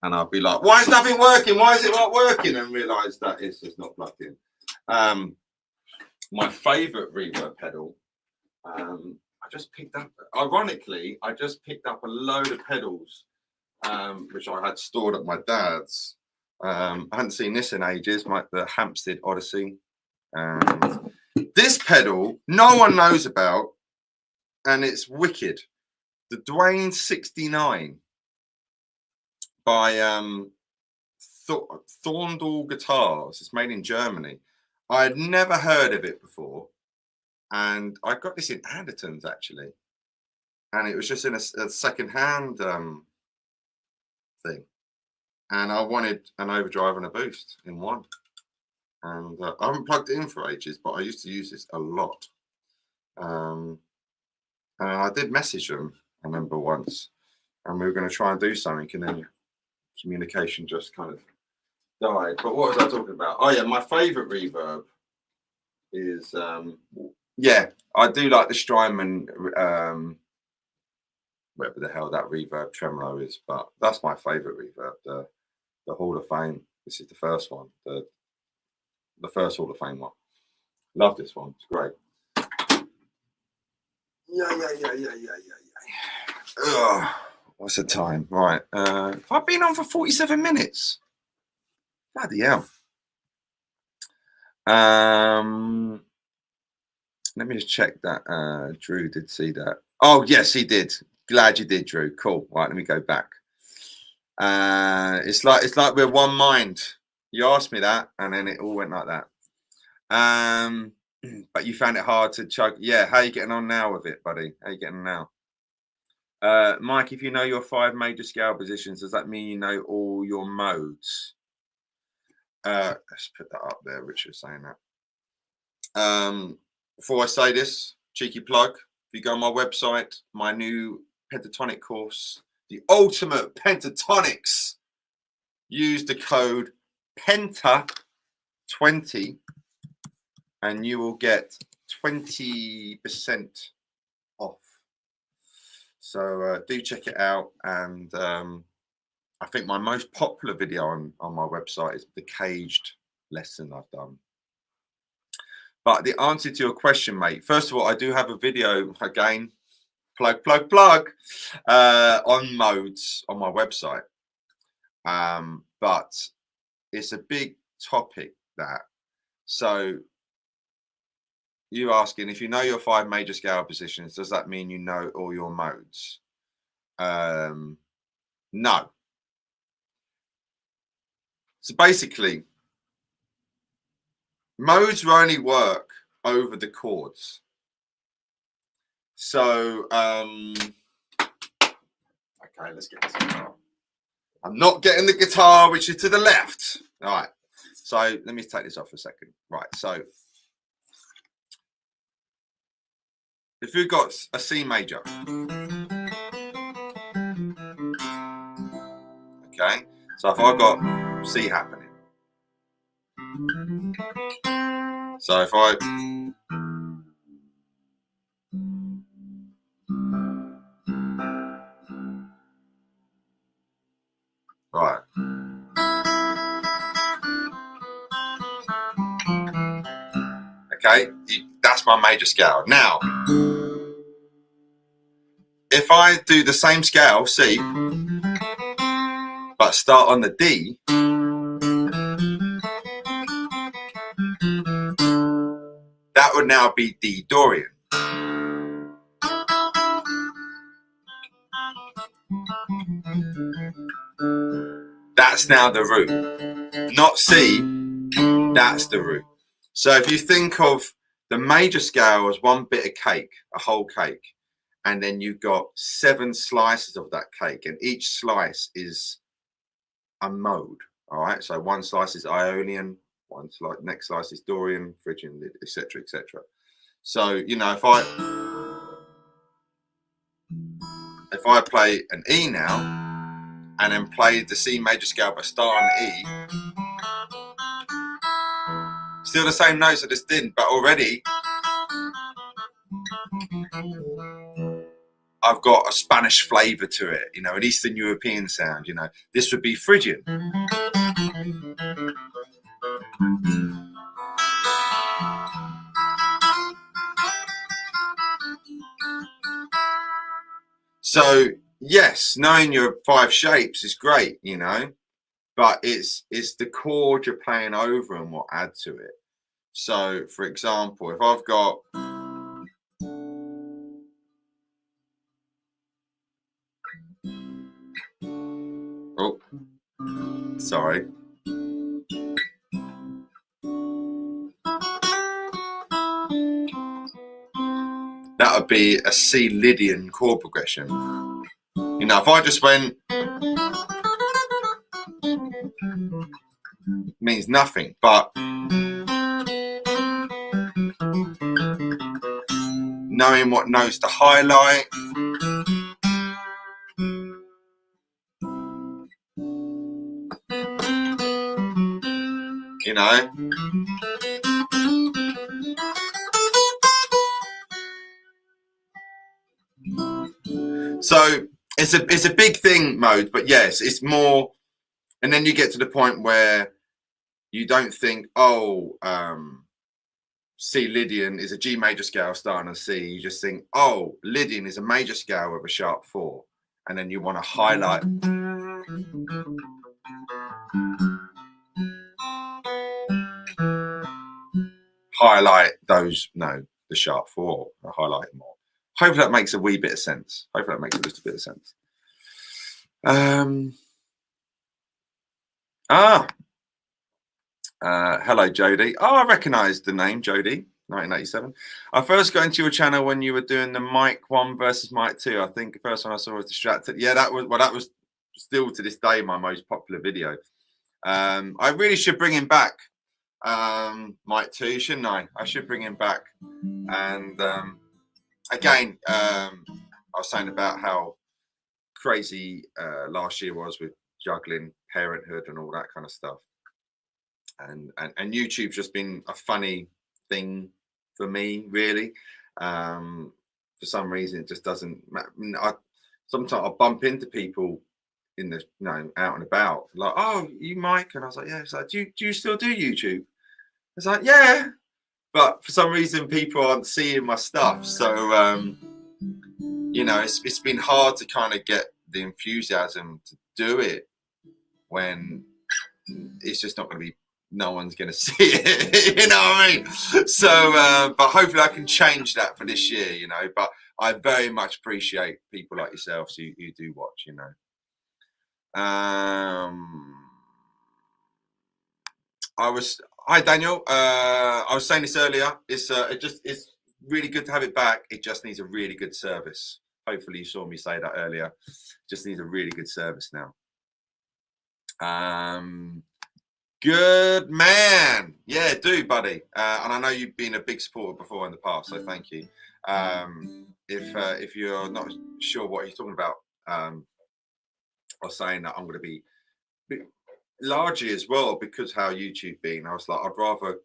and I'll be like, why is nothing working? Why is it not working? And realise that it's just not plugged in. My favourite reverb pedal, I just picked up, ironically, I just picked up a load of pedals, which I had stored at my dad's. I hadn't seen this in ages, the Hampstead Odyssey. And this pedal, no one knows about, and it's wicked. The Dwayne 69 by Thorndal Guitars. It's made in Germany. I had never heard of it before, and I got this in Anderton's actually, and it was just in a second-hand thing, and I wanted an overdrive and a boost in one, and I haven't plugged it in for ages, but I used to use this a lot, and I did message them, I remember once, and we were going to try and do something, and then communication just kind of died. But what was I talking about? Oh yeah, my favorite reverb is yeah, I do like the Strymon whatever the hell that reverb tremolo is, but that's my favorite reverb, the Hall of Fame. This is the first one, the first Hall of Fame one. Love this one, it's great. Yeah. Ugh, what's the time? Right, I've been on for 47 minutes. Bloody hell. Let me just check that Drew did see that. Oh yes, he did. Glad you did, Drew. Cool. Right, let me go back. It's like we're one mind. You asked me that, and then it all went like that. But you found it hard to chug. Yeah, how are you getting on now with it, buddy? How are you getting on now? Mike, if you know your 5 major scale positions, does that mean you know all your modes? Let's put that up there, Richard's saying that. Before I say this, cheeky plug, if you go on my website, my new Pentatonic course, the ultimate Pentatonics, use the code PENTA20 and you will get 20% off. So do check it out. And I think my most popular video on my website is the caged lesson I've done. But the answer to your question, mate, first of all, I do have a video, again, plug, on modes on my website. But it's a big topic, that. So you asking, if you know your 5 major scale positions, does that mean you know all your modes? No. So basically, modes will only work over the chords. So, okay, let's get this guitar. I'm not getting the guitar, which is to the left. All right. So let me take this off for a second. Right. So if you've got a C major, okay. So if I've got C happening, so if I right. Okay, that's my major scale. Now, if I do the same scale, C, but start on the D, now be D Dorian. That's now the root, not C, that's the root. So if you think of the major scale as one bit of cake, a whole cake, and then you've got 7 slices of that cake, and each slice is a mode, all right? So one slice is Ionian, one slice, next slice is Dorian, Phrygian, etc., etc. So, you know, if I play an E now, and then play the C major scale but start on E, still the same notes I just did, but already I've got a Spanish flavor to it, you know, an Eastern European sound, you know. This would be Phrygian. So yes, knowing your 5 shapes is great, you know, but it's the chord you're playing over and what add to it. So for example, if I've got sorry. That would be a C Lydian chord progression. You know, if I just went, means nothing, but knowing what notes to highlight, you know. So it's a big thing, mode, but yes, it's more. And then you get to the point where you don't think, oh, C Lydian is a G major scale starting on C. You just think, oh, Lydian is a major scale with a sharp 4, and then you want to highlight. Highlight those, no, the sharp 4, I highlight more. Hopefully that makes a wee bit of sense. Hopefully that makes just a bit of sense. Hello, Jody. Oh, I recognise the name, Jody, 1987. I first got into your channel when you were doing the mic 1 versus mic 2. I think the first one I saw was Distracted. Yeah, that was still to this day my most popular video. I really should bring him back, mic 2, shouldn't I? I should bring him back. And again, I was saying about how crazy last year was with juggling parenthood and all that kind of stuff. And YouTube's just been a funny thing for me, really. For some reason, it just doesn't. Sometimes I bump into people in the, you know, out and about, like, oh, you Mike, and I was like, yeah. It's like, do you still do YouTube? It's like, yeah, but for some reason, people aren't seeing my stuff. So, you know, it's been hard to kind of get the enthusiasm to do it when it's just not going to be. No one's going to see it, you know what I mean? So, but hopefully I can change that for this year, you know, but I very much appreciate people like yourselves who do watch, you know. Hi Daniel, I was saying this earlier, it's really good to have it back. It just needs a really good service. Hopefully you saw me say that earlier. Just needs a really good service now. Good man. Yeah, do, buddy. And I know you've been a big supporter before in the past, so thank you. If you're not sure what he's talking about, I was saying that I'm going to be largely as well, because how YouTube been. I was like, I'd rather,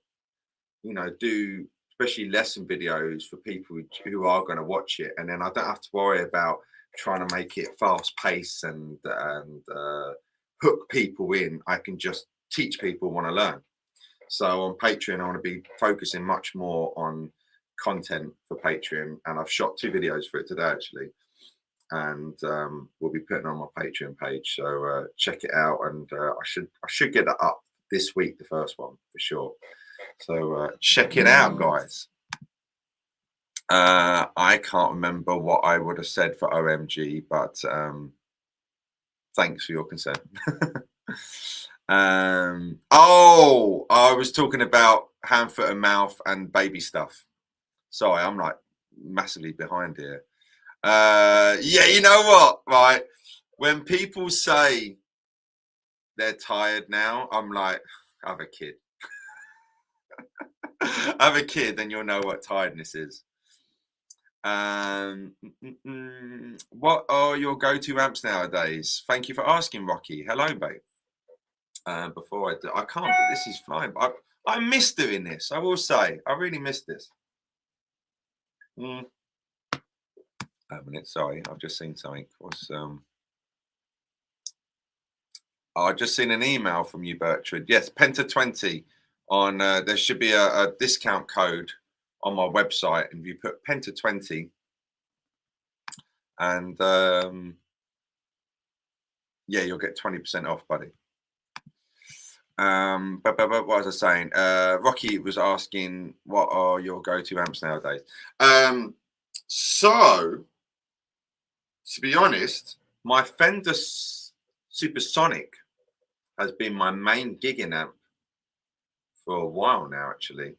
you know, do especially lesson videos for people who are going to watch it, and then I don't have to worry about trying to make it fast paced and hook people in. I can just teach people want to learn. So on Patreon, I want to be focusing much more on content for Patreon, and I've shot 2 videos for it today actually, and we'll be putting on my Patreon page. So check it out, and I should get that up this week, the first one for sure. So check it out, guys. I can't remember what I would have said for OMG, but thanks for your concern. Oh, I was talking about hand, foot, and mouth and baby stuff. Sorry, I'm like massively behind here. Yeah, you know what? Right, when people say they're tired now, I'm like, have a kid. Have a kid, then you'll know what tiredness is. What are your go-to amps nowadays? Thank you for asking, Rocky. Hello, babe. Before I do, I can't, but this is fine. I miss doing this. I will say, I really miss this. A minute, sorry, I've just seen something. I've just seen an email from you, Bertrand. Yes, Penta20 on. There should be a discount code on my website, and if you put Penta20, and yeah, you'll get 20% off, buddy. But what was I saying? Rocky was asking, what are your go-to amps nowadays? So, to be honest, my Fender Supersonic has been my main gigging amp for a while now, actually.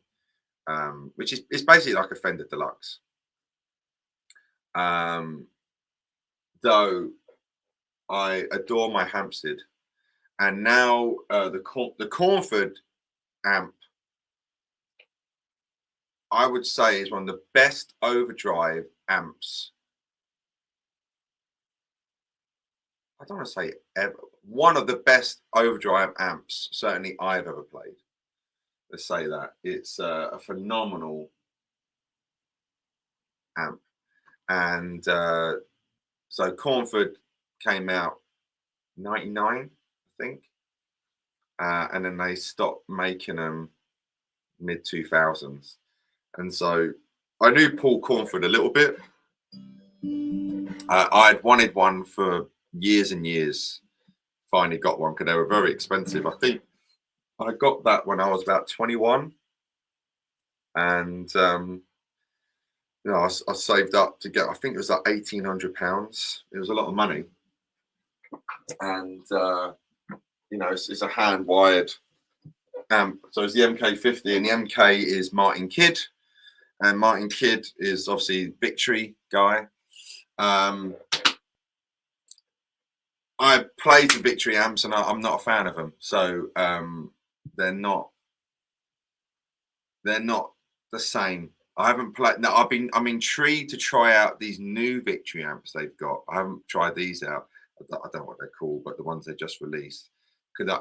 Which is, it's basically like a Fender Deluxe. Though I adore my Hampstead, and now the Cornford amp, I would say, is one of the best overdrive amps. I don't want to say ever. One of the best overdrive amps, certainly I've ever played. Let's say that. It's a phenomenal amp. And so Cornford came out 99, I think. And then they stopped making them mid 2000s. And so I knew Paul Cornford a little bit. I'd wanted one for years and years. Finally got one because they were very expensive. I think I got that when I was about 21. And you know, I saved up to get, I think it was like £1,800. It was a lot of money. And you know, it's a hand wired amp. So it's the MK50, and the MK is Martin Kidd, and Martin Kidd is obviously Victory guy. I played the Victory amps, and I'm not a fan of them. So they're not the same. I haven't played. No, I'm intrigued to try out these new Victory amps they've got. I haven't tried these out. I don't know what they're called, but the ones they just released. Because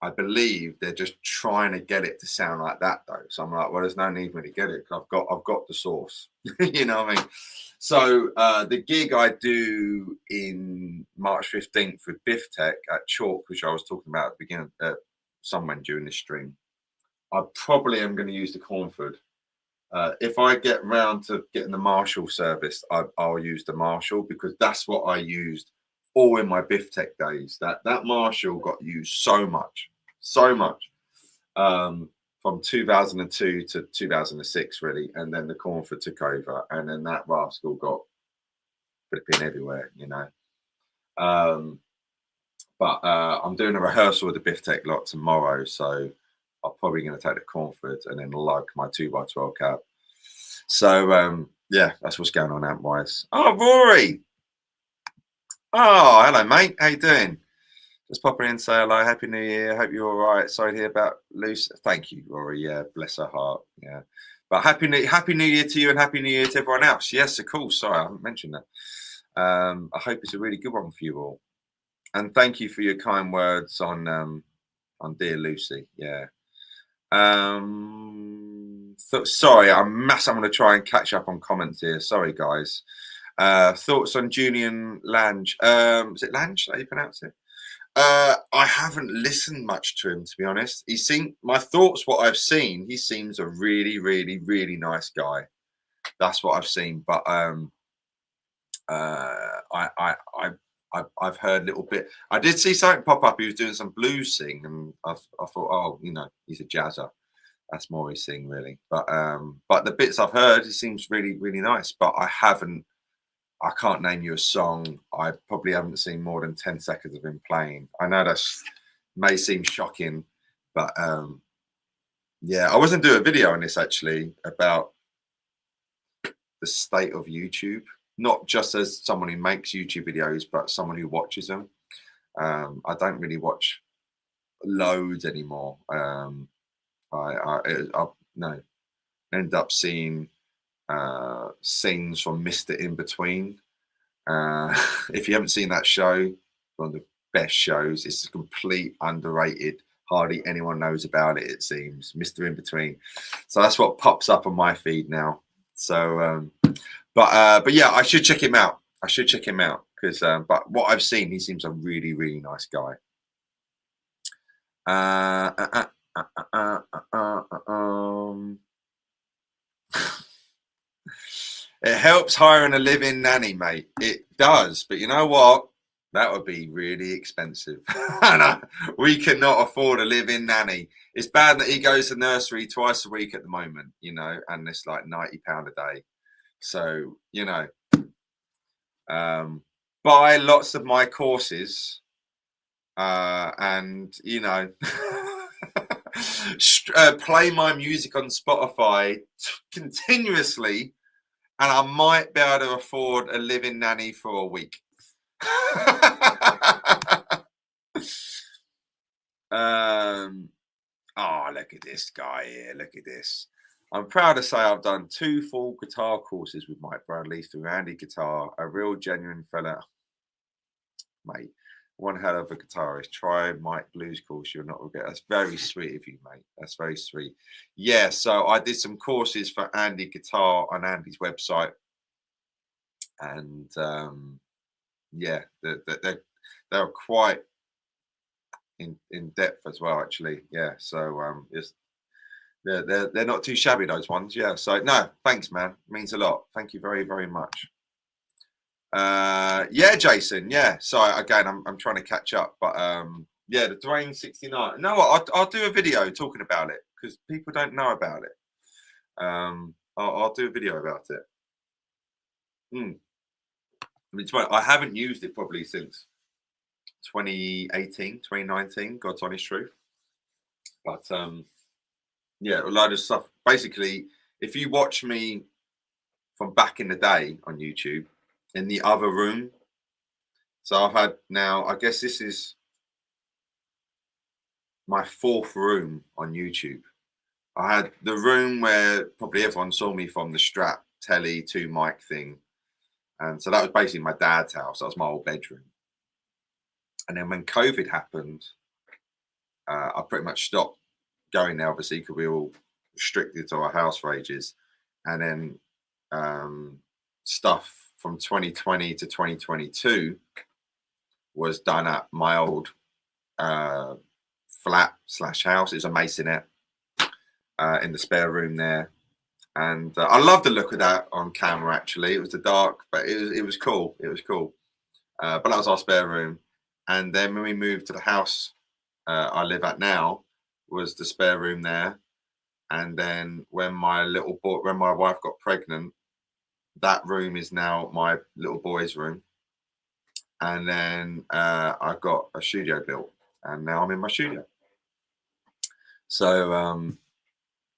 I believe they're just trying to get it to sound like that, though. So I'm like, well, there's no need for me to get it, because I've got the source. You know what I mean? So the gig I do in March 15th with Biff Tech at Chalk, which I was talking about at the beginning, somewhere during this stream, I probably am going to use the Cornford. If I get round to getting the Marshall service, I'll use the Marshall, because that's what I used all in my Biff Tech days. That Marshall got used so much, from 2002 to 2006, really. And then the Cornford took over, and then that rascal got flipping everywhere, you know. But I'm doing a rehearsal with the Biff Tech lot tomorrow, so I'm probably going to take the Cornford and then lug my 2x12 cab. So yeah, that's what's going on amp wise. Oh, Rory. Oh, hello, mate. How you doing? Just popping in, say hello. Happy New Year. Hope you're all right. Sorry to hear about Lucy. Thank you, Rory. Yeah, bless her heart. Yeah, but happy New Year to you, and Happy New Year to everyone else. Yes, of course. Sorry, I haven't mentioned that. I hope it's a really good one for you all, and thank you for your kind words on dear Lucy. Yeah. Sorry, I'm going to try and catch up on comments here. Sorry, guys. Thoughts on Julian Lange? Is it Lange? How you pronounce it? I haven't listened much to him, to be honest. My thoughts, what I've seen, he seems a really, really, really nice guy. That's what I've seen. But I've heard a little bit. I did see something pop up. He was doing some blues sing, and I thought, oh, you know, he's a jazzer. That's more his thing, really. But the bits I've heard, it seems really, really nice. But I can't name you a song. I probably haven't seen more than 10 seconds of him playing. I know that may seem shocking, but yeah, I was going to do a video on this actually about the state of YouTube, not just as someone who makes YouTube videos, but someone who watches them. I don't really watch loads anymore. I no, end up seeing scenes from Mr. In Between. If you haven't seen that show, one of the best shows. It's a complete underrated. Hardly anyone knows about it. It seems Mr. In Between. So that's what pops up on my feed now. So, but yeah, I should check him out. I should check him out because, but what I've seen, he seems a really, really nice guy. It helps hiring a live-in nanny, mate. It does, but you know what? That would be really expensive. We cannot afford a live-in nanny. It's bad that he goes to nursery twice a week at the moment, you know, and it's like £90 a day. So, you know, buy lots of my courses and, you know, play my music on Spotify continuously, and I might be able to afford a live-in nanny for a week. Oh, look at this guy here. Look at this. I'm proud to say I've done 2 full guitar courses with Mike Bradley through Andy Guitar, a real genuine fella. Mate, one hell of a guitarist. Try Mike Blues course, you'll not regret. That's very sweet of you, mate. That's very sweet. Yeah, so I did some courses for Andy Guitar on Andy's website. And yeah, they're quite in depth as well, actually. Yeah, so they're not too shabby, those ones. Yeah, so no, thanks, man. It means a lot. Thank you very, very much. Yeah, Jason. Yeah. So again, I'm trying to catch up, but yeah, the Dwayne 69. No, I'll do a video talking about it because people don't know about it. I'll do a video about it. I mean, I haven't used it probably since 2018, 2019, God's honest truth. But yeah, a load of stuff. Basically, if you watch me from back in the day on YouTube, in the other room, so I've had now, I guess this is my 4th room on YouTube. I had the room where probably everyone saw me from, the Strat telly 2 mic thing. And so that was basically my dad's house. That was my old bedroom. And then when COVID happened, I pretty much stopped going there, obviously, because we were all restricted to our house for ages. And then stuff from 2020 to 2022 was done at my old flat / house. It's a masonette in the spare room there. And I love the look of that on camera, actually. It was the dark, but it was cool. It was cool. But that was our spare room. And then when we moved to the house I live at now, was the spare room there. And then when my wife got pregnant, that room is now my little boy's room. And then I got a studio built, and now I'm in my studio. So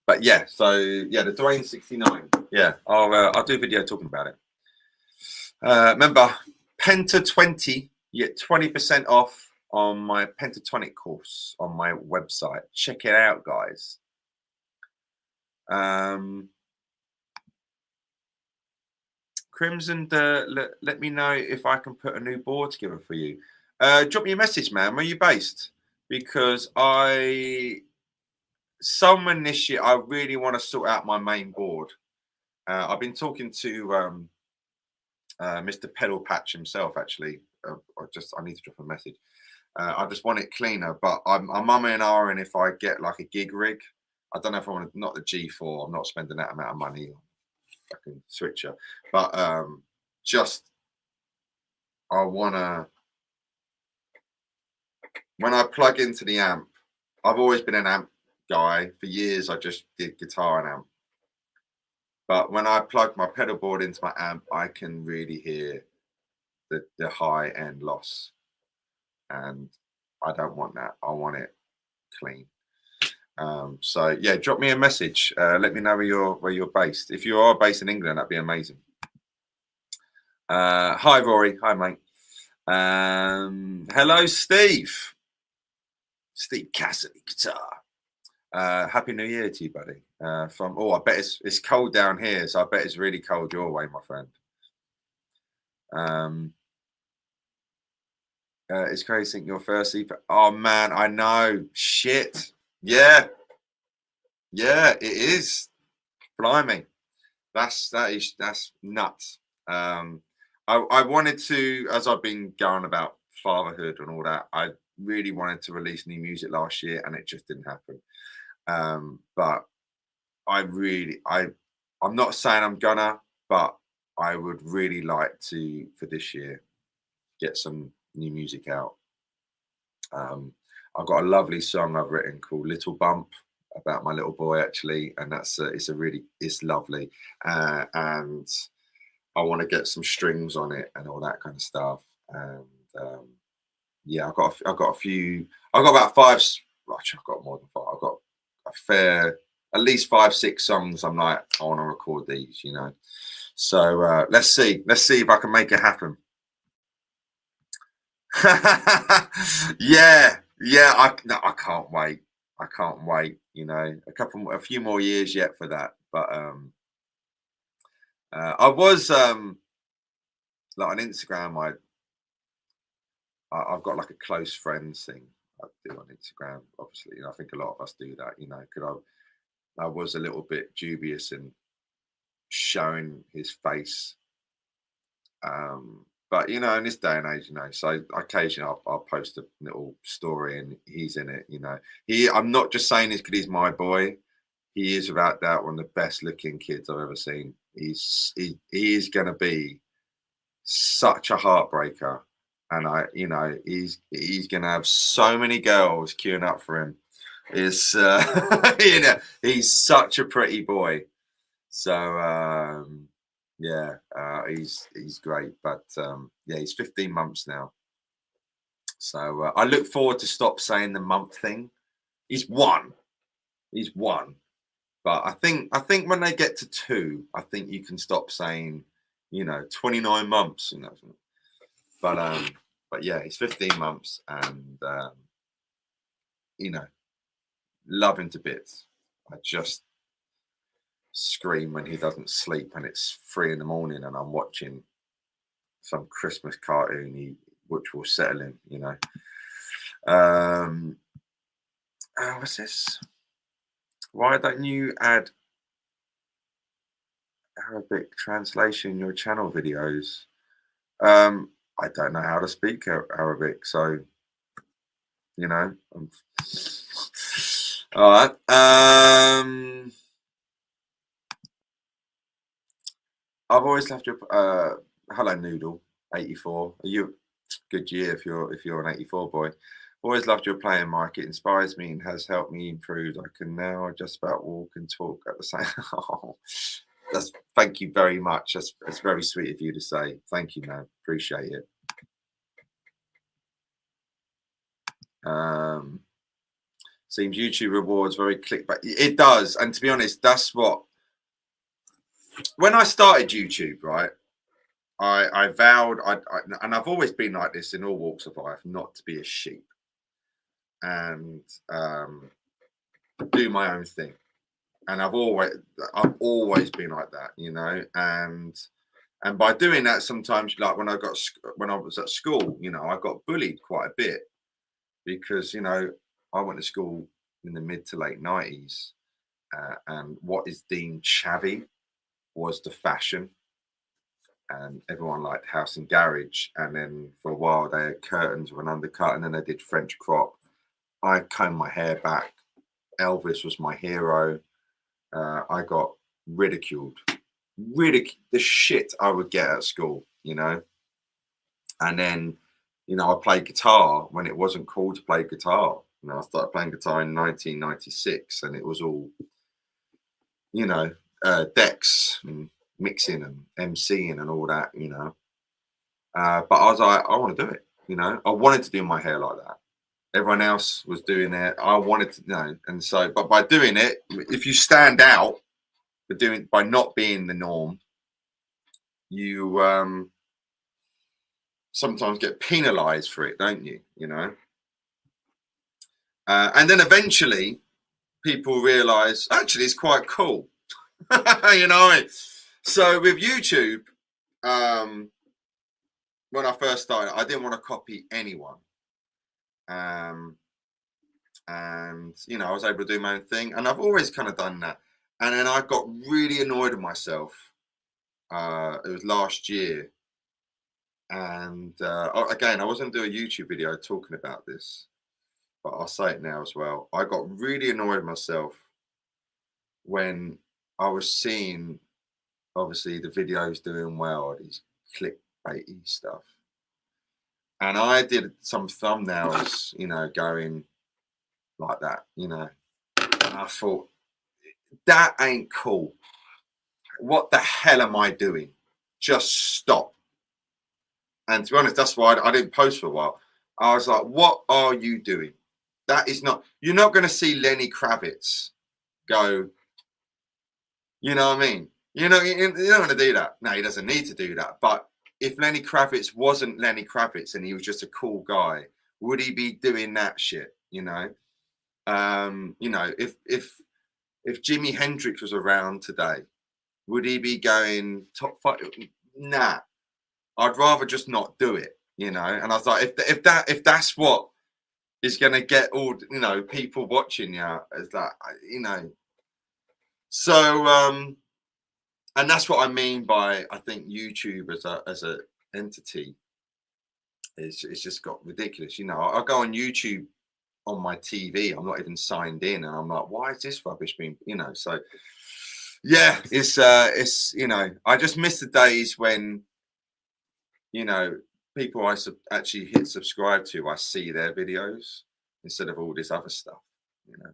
but yeah, so yeah, the Dwayne 69. Yeah, I'll do a video talking about it. Remember, Penta 20, you get 20% off on my Pentatonic course on my website. Check it out, guys. Crimson, let me know if I can put a new board together for you. Drop me a message, man. Where are you based? Because someone this year, I really want to sort out my main board. I've been talking to Mr. Pedal Patch himself, actually. I need to drop a message. I just want it cleaner, but I'm umming and ahhing if I get like a gig rig. I don't know if I want to, not the G4. I'm not spending that amount of money on fucking switcher, but just I wanna, when I plug into the amp, I've always been an amp guy. For years, I just did guitar and amp. But when I plug my pedal board into my amp, I can really hear the high end loss. And I don't want that. I want it clean. So yeah, drop me a message. Let me know where you're based. If you are based in England, that'd be amazing. Hi Rory. Hi mate. Hello Steve. Steve Cassidy guitar. Happy New Year to you, buddy. I bet it's cold down here, so I bet it's really cold your way, my friend. It's crazy think your first EP. Oh man, I know. Shit. Yeah, it is. Blimey, that's nuts. I wanted to, as I've been going about fatherhood and all that, I really wanted to release new music last year, and it just didn't happen. But I'm not saying I'm gonna, but I would really like to, for this year, get some new music out. I've got a lovely song I've written called Little Bump about my little boy actually, and it's lovely, and I want to get some strings on it and all that kind of stuff. And yeah, I've got about five. Actually, I've got more than five. I've got at least 5-6 songs. I'm like, I want to record these, you know. So let's see if I can make it happen. yeah, I can't wait. You know, a few more years yet for that. But I was like on Instagram. I've got like a close friends thing I do on Instagram. Obviously, and I think a lot of us do that. You know, because I was a little bit dubious in showing his face. But you know, in this day and age, you know, so occasionally I'll post a little story and he's in it. You know, I'm not just saying this because he's my boy. He is without doubt one of the best looking kids I've ever seen. He is going to be such a heartbreaker, and he's going to have so many girls queuing up for him. It's you know, he's such a pretty boy. So yeah, he's great, but yeah, he's 15 months now. So I look forward to stop saying the month thing. He's one, but I think when they get to 2, I think you can stop saying, you know, 29 months, you know. But yeah, he's 15 months, and you know, love him to bits. I just scream when he doesn't sleep and it's 3 a.m. and I'm watching some Christmas cartoon which will settle him, you know. What's this? Why don't you add Arabic translation in your channel videos? I don't know how to speak Arabic, so you know. All right. I've always loved your hello Noodle 84. Are you good year if you're an 84 boy? Always loved your playing, Mike. It inspires me and has helped me improve. I can now just about walk and talk at the same. Oh, thank you very much. That's very sweet of you to say. Thank you, man. Appreciate it. Seems YouTube rewards very clickbait. It does, and to be honest, that's what. When I started YouTube, right, I vowed, and I've always been like this in all walks of life, not to be a sheep, and do my own thing. And I've always been like that, you know. And by doing that, sometimes, like when I was at school, you know, I got bullied quite a bit because, you know, I went to school in the mid to late 90s, and what is deemed chavvy was the fashion, and everyone liked house and garage. And then for a while they had curtains with an undercut, and then they did French crop. I combed my hair back. Elvis was my hero. I got ridiculed, the shit I would get at school, you know. And then, you know, I played guitar when it wasn't cool to play guitar, You know, I started playing guitar in 1996, and it was all, you know, decks and mixing and MCing and all that, you know. But I was like, I want to do it, you know. I wanted to do my hair like that. Everyone else was doing it. I wanted to, you know, and so, but by doing it, if you stand out by not being the norm, you sometimes get penalized for it, don't you? You know. And then eventually people realize actually it's quite cool. You know. So with YouTube, when I first started, I didn't want to copy anyone. And you know, I was able to do my own thing, and I've always kind of done that. And then I got really annoyed with myself. It was last year, and again, I was going to do a YouTube video talking about this, but I'll say it now as well. I got really annoyed with myself when I was seeing, obviously, the videos doing well, these clickbaity stuff, and I did some thumbnails, you know, going like that, you know, and I thought that ain't cool. What the hell am I doing? Just stop. And to be honest, that's why I didn't post for a while. I was like, what are you doing? That is not, you're not going to see Lenny Kravitz go, you know what I mean? You know, you're not going to do that. No, he doesn't need to do that. But if Lenny Kravitz wasn't Lenny Kravitz and he was just a cool guy, would he be doing that shit? You know, if Jimi Hendrix was around today, would he be going top five? Nah, I'd rather just not do it, you know. And I was like, if that's what is going to get all, you know, people watching you, it's like, you know. So and that's what I mean by, I think YouTube as a entity it's just got ridiculous. You know, I go on YouTube on my TV, I'm not even signed in, and I'm like, why is this rubbish being, you know? So yeah, it's you know, I just miss the days when, you know, people I actually hit subscribe to, I see their videos instead of all this other stuff, you know.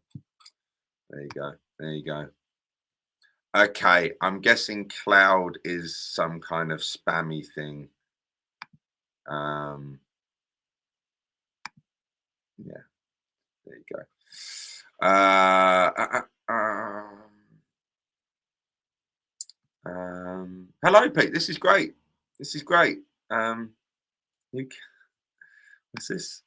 There you go. There you go. Okay, I'm guessing cloud is some kind of spammy thing. Yeah, there you go. Hello, Pete. This is great. This is great. New, what's this?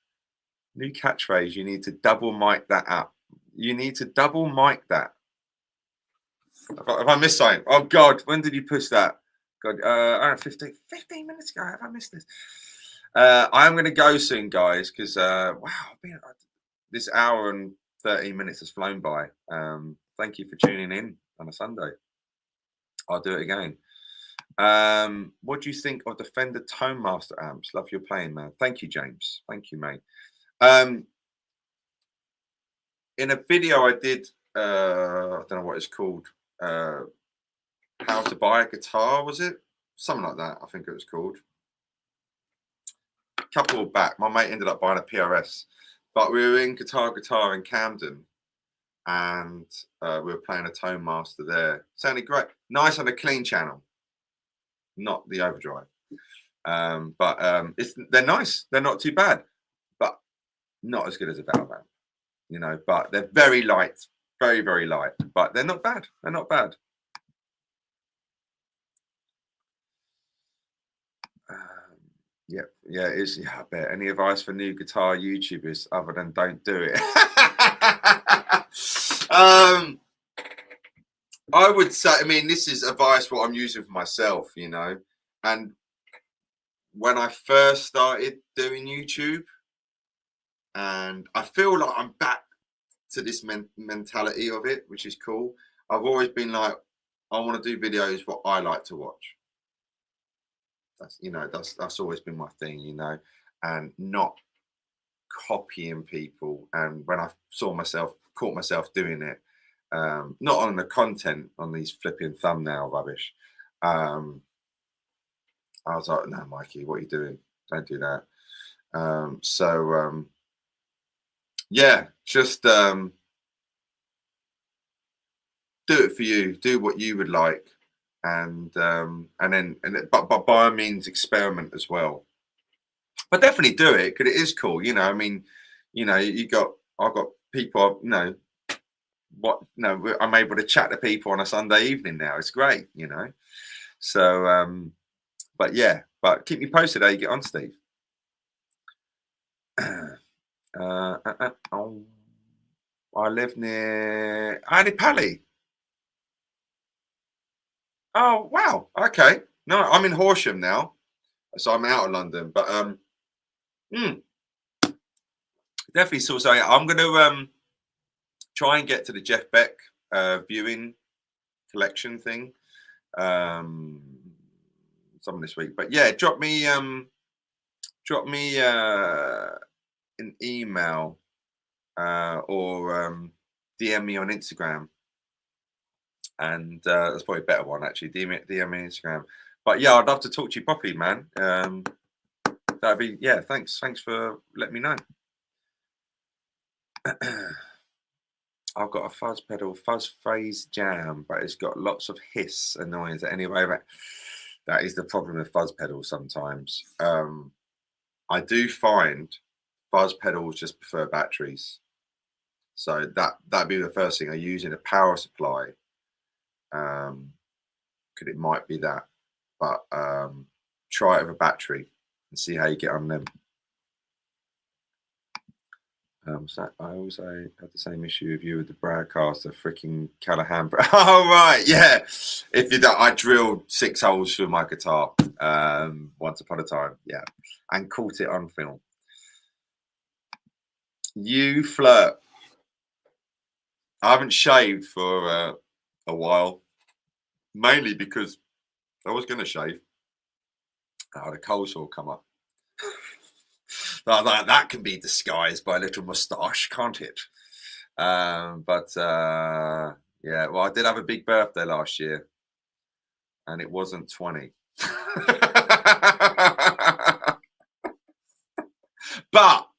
New catchphrase. You need to double mic that up. You need to double mic that. Have I missed something? Oh God, when did you push that? God, I don't know, 15 minutes ago. Have I missed this? I am going to go soon, guys, because wow, this hour and 13 minutes has flown by. Thank you for tuning in on a Sunday. I'll do it again. What do you think of the Fender Tone Master amps? Love your playing, man. Thank you, James. Thank you, mate. In a video I did, I don't know what it's called, how to buy a guitar, was it? Something like that, I think it was called. A couple back, my mate ended up buying a PRS, but we were in Guitar in Camden, and we were playing a Tone Master there. Sounded great. Nice on a clean channel, not the overdrive. But they're nice. They're not too bad, but not as good as a valve amp, you know. But they're very light, very, very light. But they're not bad. They're not bad. Yeah, it is. Yeah, I bet. Any advice for new guitar YouTubers other than don't do it? I would say, I mean, this is advice what I'm using for myself, you know. And when I first started doing YouTube, and I feel like I'm back to this mentality of it, which is cool. I've always been like, I want to do videos what I like to watch. That's, you know, that's always been my thing, you know, and not copying people. And when I caught myself doing it, not on the content, on these flipping thumbnail rubbish, I was like, no, Mikey, what are you doing? Don't do that. yeah, just do it for you. Do what you would like, but by all means experiment as well. But definitely do it because it is cool. I mean, I've got people. I'm able to chat to people on a Sunday evening now. It's great. So, but yeah, but keep me posted how you get on, Steve. Oh, I live near Pally. Oh wow, okay. No, I'm in Horsham now, so I'm out of London. But mm, definitely saw something. I'm going to try and get to the Jeff Beck viewing collection thing some this week. But yeah, drop me an email or DM me on Instagram, and that's probably a better one actually. DM me on Instagram. But yeah, I'd love to talk to you properly, man. That'd be Thanks for letting me know. I've got a fuzz pedal, fuzz phase jam, but it's got lots of hiss and noise. Anyway, that is the problem with fuzz pedals sometimes. I do find fuzz pedals just prefer batteries. So that'd be the first thing I use in a power supply. It might be that, but try it with a battery and see how you get on them. So I also had the same issue with you with the broadcaster, freaking Callahan. Oh right, yeah. If you don't, I drilled 6 holes through my guitar once upon a time, yeah, and caught it on film. You flirt. I haven't shaved for a while, mainly because I was going to shave. I had a cold sore come up. That can be disguised by a little moustache, can't it? Yeah, well, I did have a big birthday last year, and it wasn't 20. But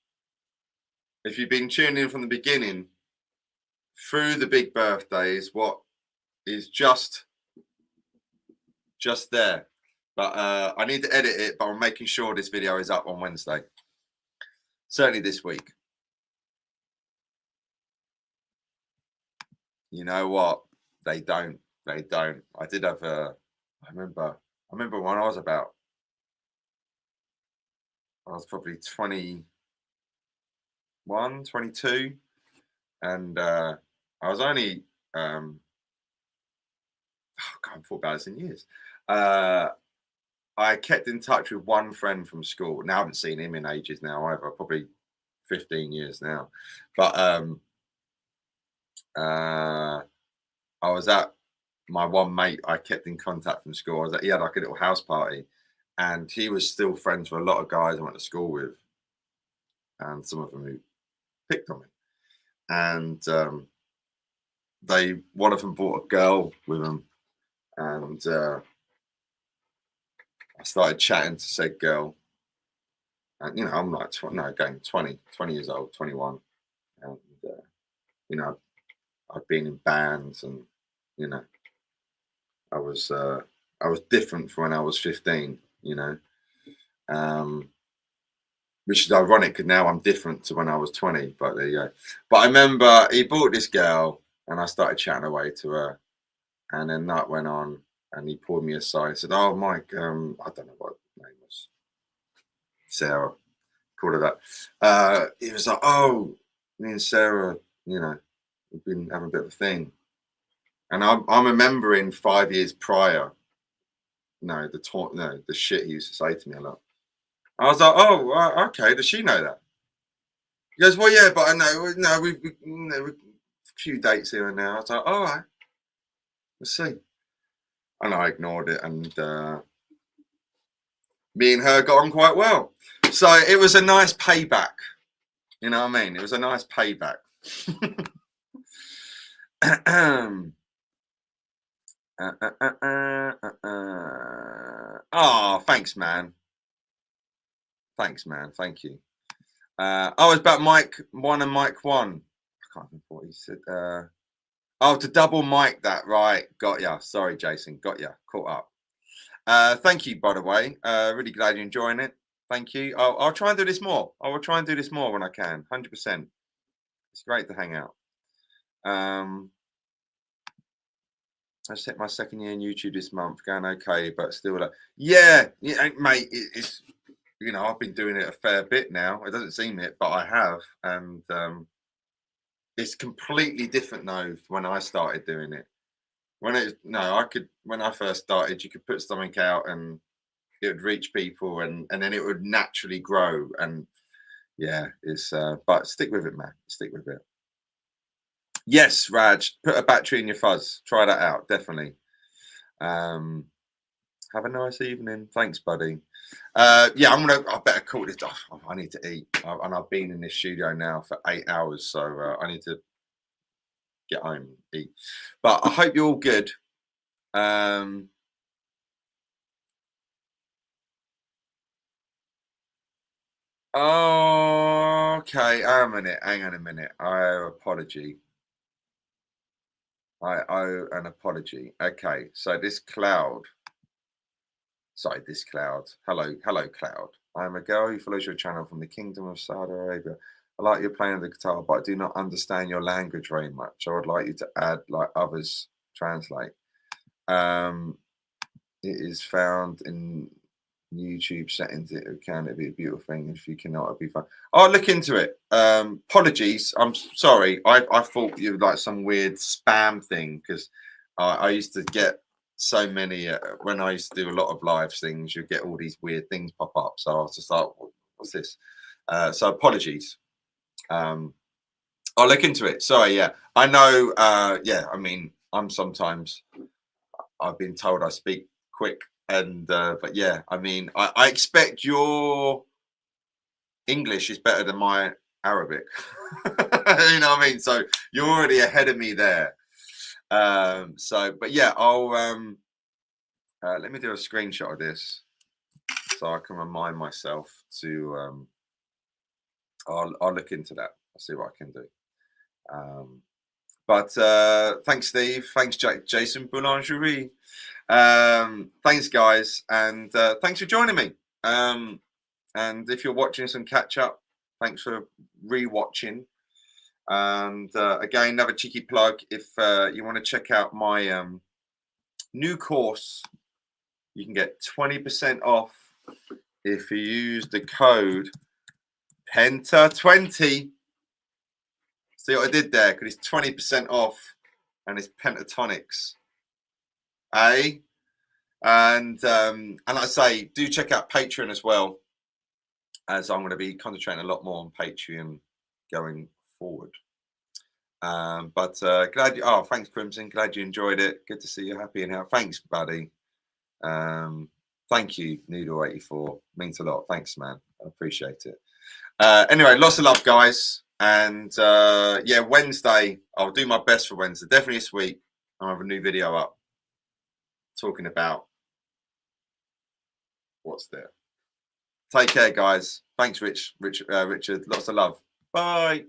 if you've been tuning in from the beginning, through the big birthdays, what is just there. But I need to edit it, but I'm making sure this video is up on Wednesday. Certainly this week. You know what? They don't. I did have I remember when I was probably 21, 22, and I was only I haven't thought about this in years. I kept in touch with one friend from school. Now I haven't seen him in ages now either, probably 15 years now. But I was at my one mate I kept in contact from school. He had like a little house party, and he was still friends with a lot of guys I went to school with, and some of them who picked on me. And one of them brought a girl with them, and I started chatting to said girl. And I'm like going 20 years old, 21, and I've been in bands, and I was different from when I was 15, which is ironic because now I'm different to when I was 20, but there you go. But I remember he brought this girl, and I started chatting away to her, and then that went on, and he pulled me aside and said, "Oh, Mike, I don't know what her name was, Sarah, called her that." He was like, "Oh, me and Sarah, we've been having a bit of a thing." And I'm remembering 5 years prior, the shit he used to say to me a lot. I was like, "Oh, okay. Does she know that?" He goes, "Well, yeah, but I know. No, we a few dates here and there." I was like, "All right, let's see." And I ignored it, and me and her got on quite well. So it was a nice payback. You know what I mean? It was a nice payback. Oh, thanks, man. Thank you. Oh, it's about Mic 1 and Mic 1. I can't remember what he said. Oh, to double mic that, right? Got ya. Sorry, Jason. Got ya. Caught up. Thank you, by the way. Really glad you're enjoying it. Thank you. I'll try and do this more. I will try and do this more when I can. 100%. It's great to hang out. I set my second year in YouTube this month, going okay, but still like, yeah, mate. It's I've been doing it a fair bit now. It doesn't seem it, but I have, and it's completely different though when I started doing it. When I first started, you could put something out and it would reach people, and then it would naturally grow. And yeah, it's but stick with it, man. Stick with it. Yes, Raj, put a battery in your fuzz. Try that out, definitely. Have a nice evening. Thanks, buddy. Yeah, I better call this off. I need to eat, and I've been in this studio now for 8 hours, so I need to get home and eat. But I hope you're all good. Okay, hang on a minute. I owe apology. I owe an apology. Okay, so this cloud. Hello, cloud. I am a girl who follows your channel from the Kingdom of Saudi Arabia. I like you playing the guitar, but I do not understand your language very much. I would like you to add, like others, translate. It is found in YouTube settings. It can be a beautiful thing. If you cannot, it'll be fun. I'll look into it. Apologies. I'm sorry. I thought you were like some weird spam thing, because I used to get so many when I used to do a lot of live things. You get all these weird things pop up. So I was just like, what's this? So apologies. I'll look into it. Sorry. Yeah, I know. Yeah, I mean, I've been told I speak quick. And but yeah, I mean, I expect your English is better than my Arabic. You know what I mean? So you're already ahead of me there. But yeah, I'll let me do a screenshot of this so I can remind myself to. I'll look into that. I'll see what I can do. But thanks, Steve. Thanks, Jason Boulangerie. Thanks, guys, and thanks for joining me. And if you're watching some catch up, thanks for re-watching. And again, another cheeky plug. If you want to check out my new course, you can get 20% off if you use the code PENTA20. See what I did there? Because it's 20% off, and it's Pentatonics. And like I say, do check out Patreon as well, as I'm going to be concentrating a lot more on Patreon going forward. But glad you. Oh, thanks, Crimson. Glad you enjoyed it. Good to see you happy and healthy. Thanks, buddy. Thank you, Noodle84. Means a lot. Thanks, man. I appreciate it. Anyway, lots of love, guys. And yeah, Wednesday, I'll do my best for Wednesday. Definitely this week, I'll have a new video up talking about what's there. Take care, guys. Thanks, Richard. Lots of love. Bye.